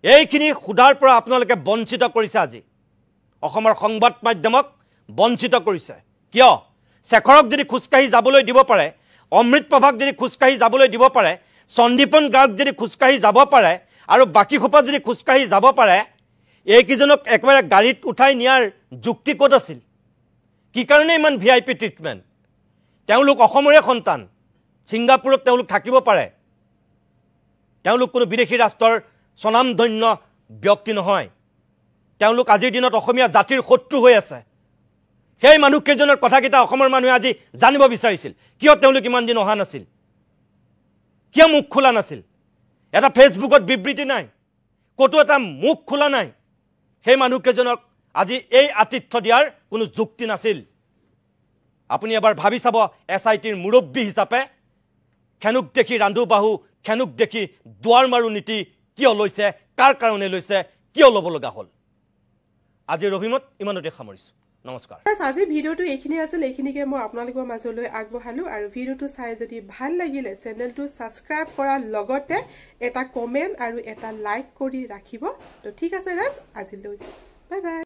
এইখিনি সুধাৰ পৰা আপোনালোকে বঞ্চিত কৰিছে আজি অসমৰ সংবাদ মাধ্যমক বঞ্চিত কৰিছে কিয় শেখৰক যদি খোজকাঢ়ি যাবলৈ দিব পাৰে অমৃত প্ৰভাক যদি খোজকাঢ়ি যাবলৈ দিব পাৰে সন্দীপন গাৰ্গ যদি খোজকাঢ়ি যাব পাৰে আৰু বাকী খোপা যদি খোজকাঢ়ি যাব পাৰে এইকেইজনক একেবাৰে গাড়ীত উঠাই নিয়াৰ যুক্তি ক'ত আছিল কি কাৰণে ইমান VIP ট্ৰিটমেণ্ট তেওঁলোক অসমৰে সন্তান ছিংগাপুৰত তেওঁলোক থাকিব পাৰে তেওঁলোক কোনো বিদেশী ৰাষ্ট্ৰৰ স্বনামধন্য ব্যক্তি নহয় তেওঁলোক আজিৰ দিনত অসমীয়া জাতিৰ শত্ৰু হৈ আছে সেই মানুহকেইজনৰ কথাকেইটা অসমৰ মানুহে আজি জানিব বিচাৰিছিল কিয় তেওঁলোক ইমান দিন অহা নাছিল কিয় মুখ খোলা নাছিল এটা ফেচবুকত বিবৃতি নাই ক'তো এটা মুখ খোলা নাই সেই মানুহকেইজনক আজি এই আতিথ্য দিয়াৰ কোনো যুক্তি নাছিল আপুনি এবাৰ ভাবি চাব SITৰ মুৰব্বী হিচাপে খেনুক দেখি ৰান্ধুবাহু খেনুক দেখি দুৱাৰ মাৰু নীতি কিয় লৈছে কাৰ কাৰণে লৈছে কিয় ল'ব লগা হ'ল আজিৰ অভিমত ইমানতে সামৰিছোঁ নমস্কাৰ আজি ভিডিঅ'টো এইখিনি আছিল এইখিনিকে মই আপোনালোকৰ মাজলৈ আগবঢ়ালোঁ আৰু ভিডিঅ'টো চাই যদি ভাল লাগিলে চেনেলটো ছাবস্ক্ৰাইব কৰাৰ লগতে এটা কমেণ্ট আৰু এটা লাইক কৰি ৰাখিব তো ঠিক আছে গাইজ আজিলৈ বাই বাই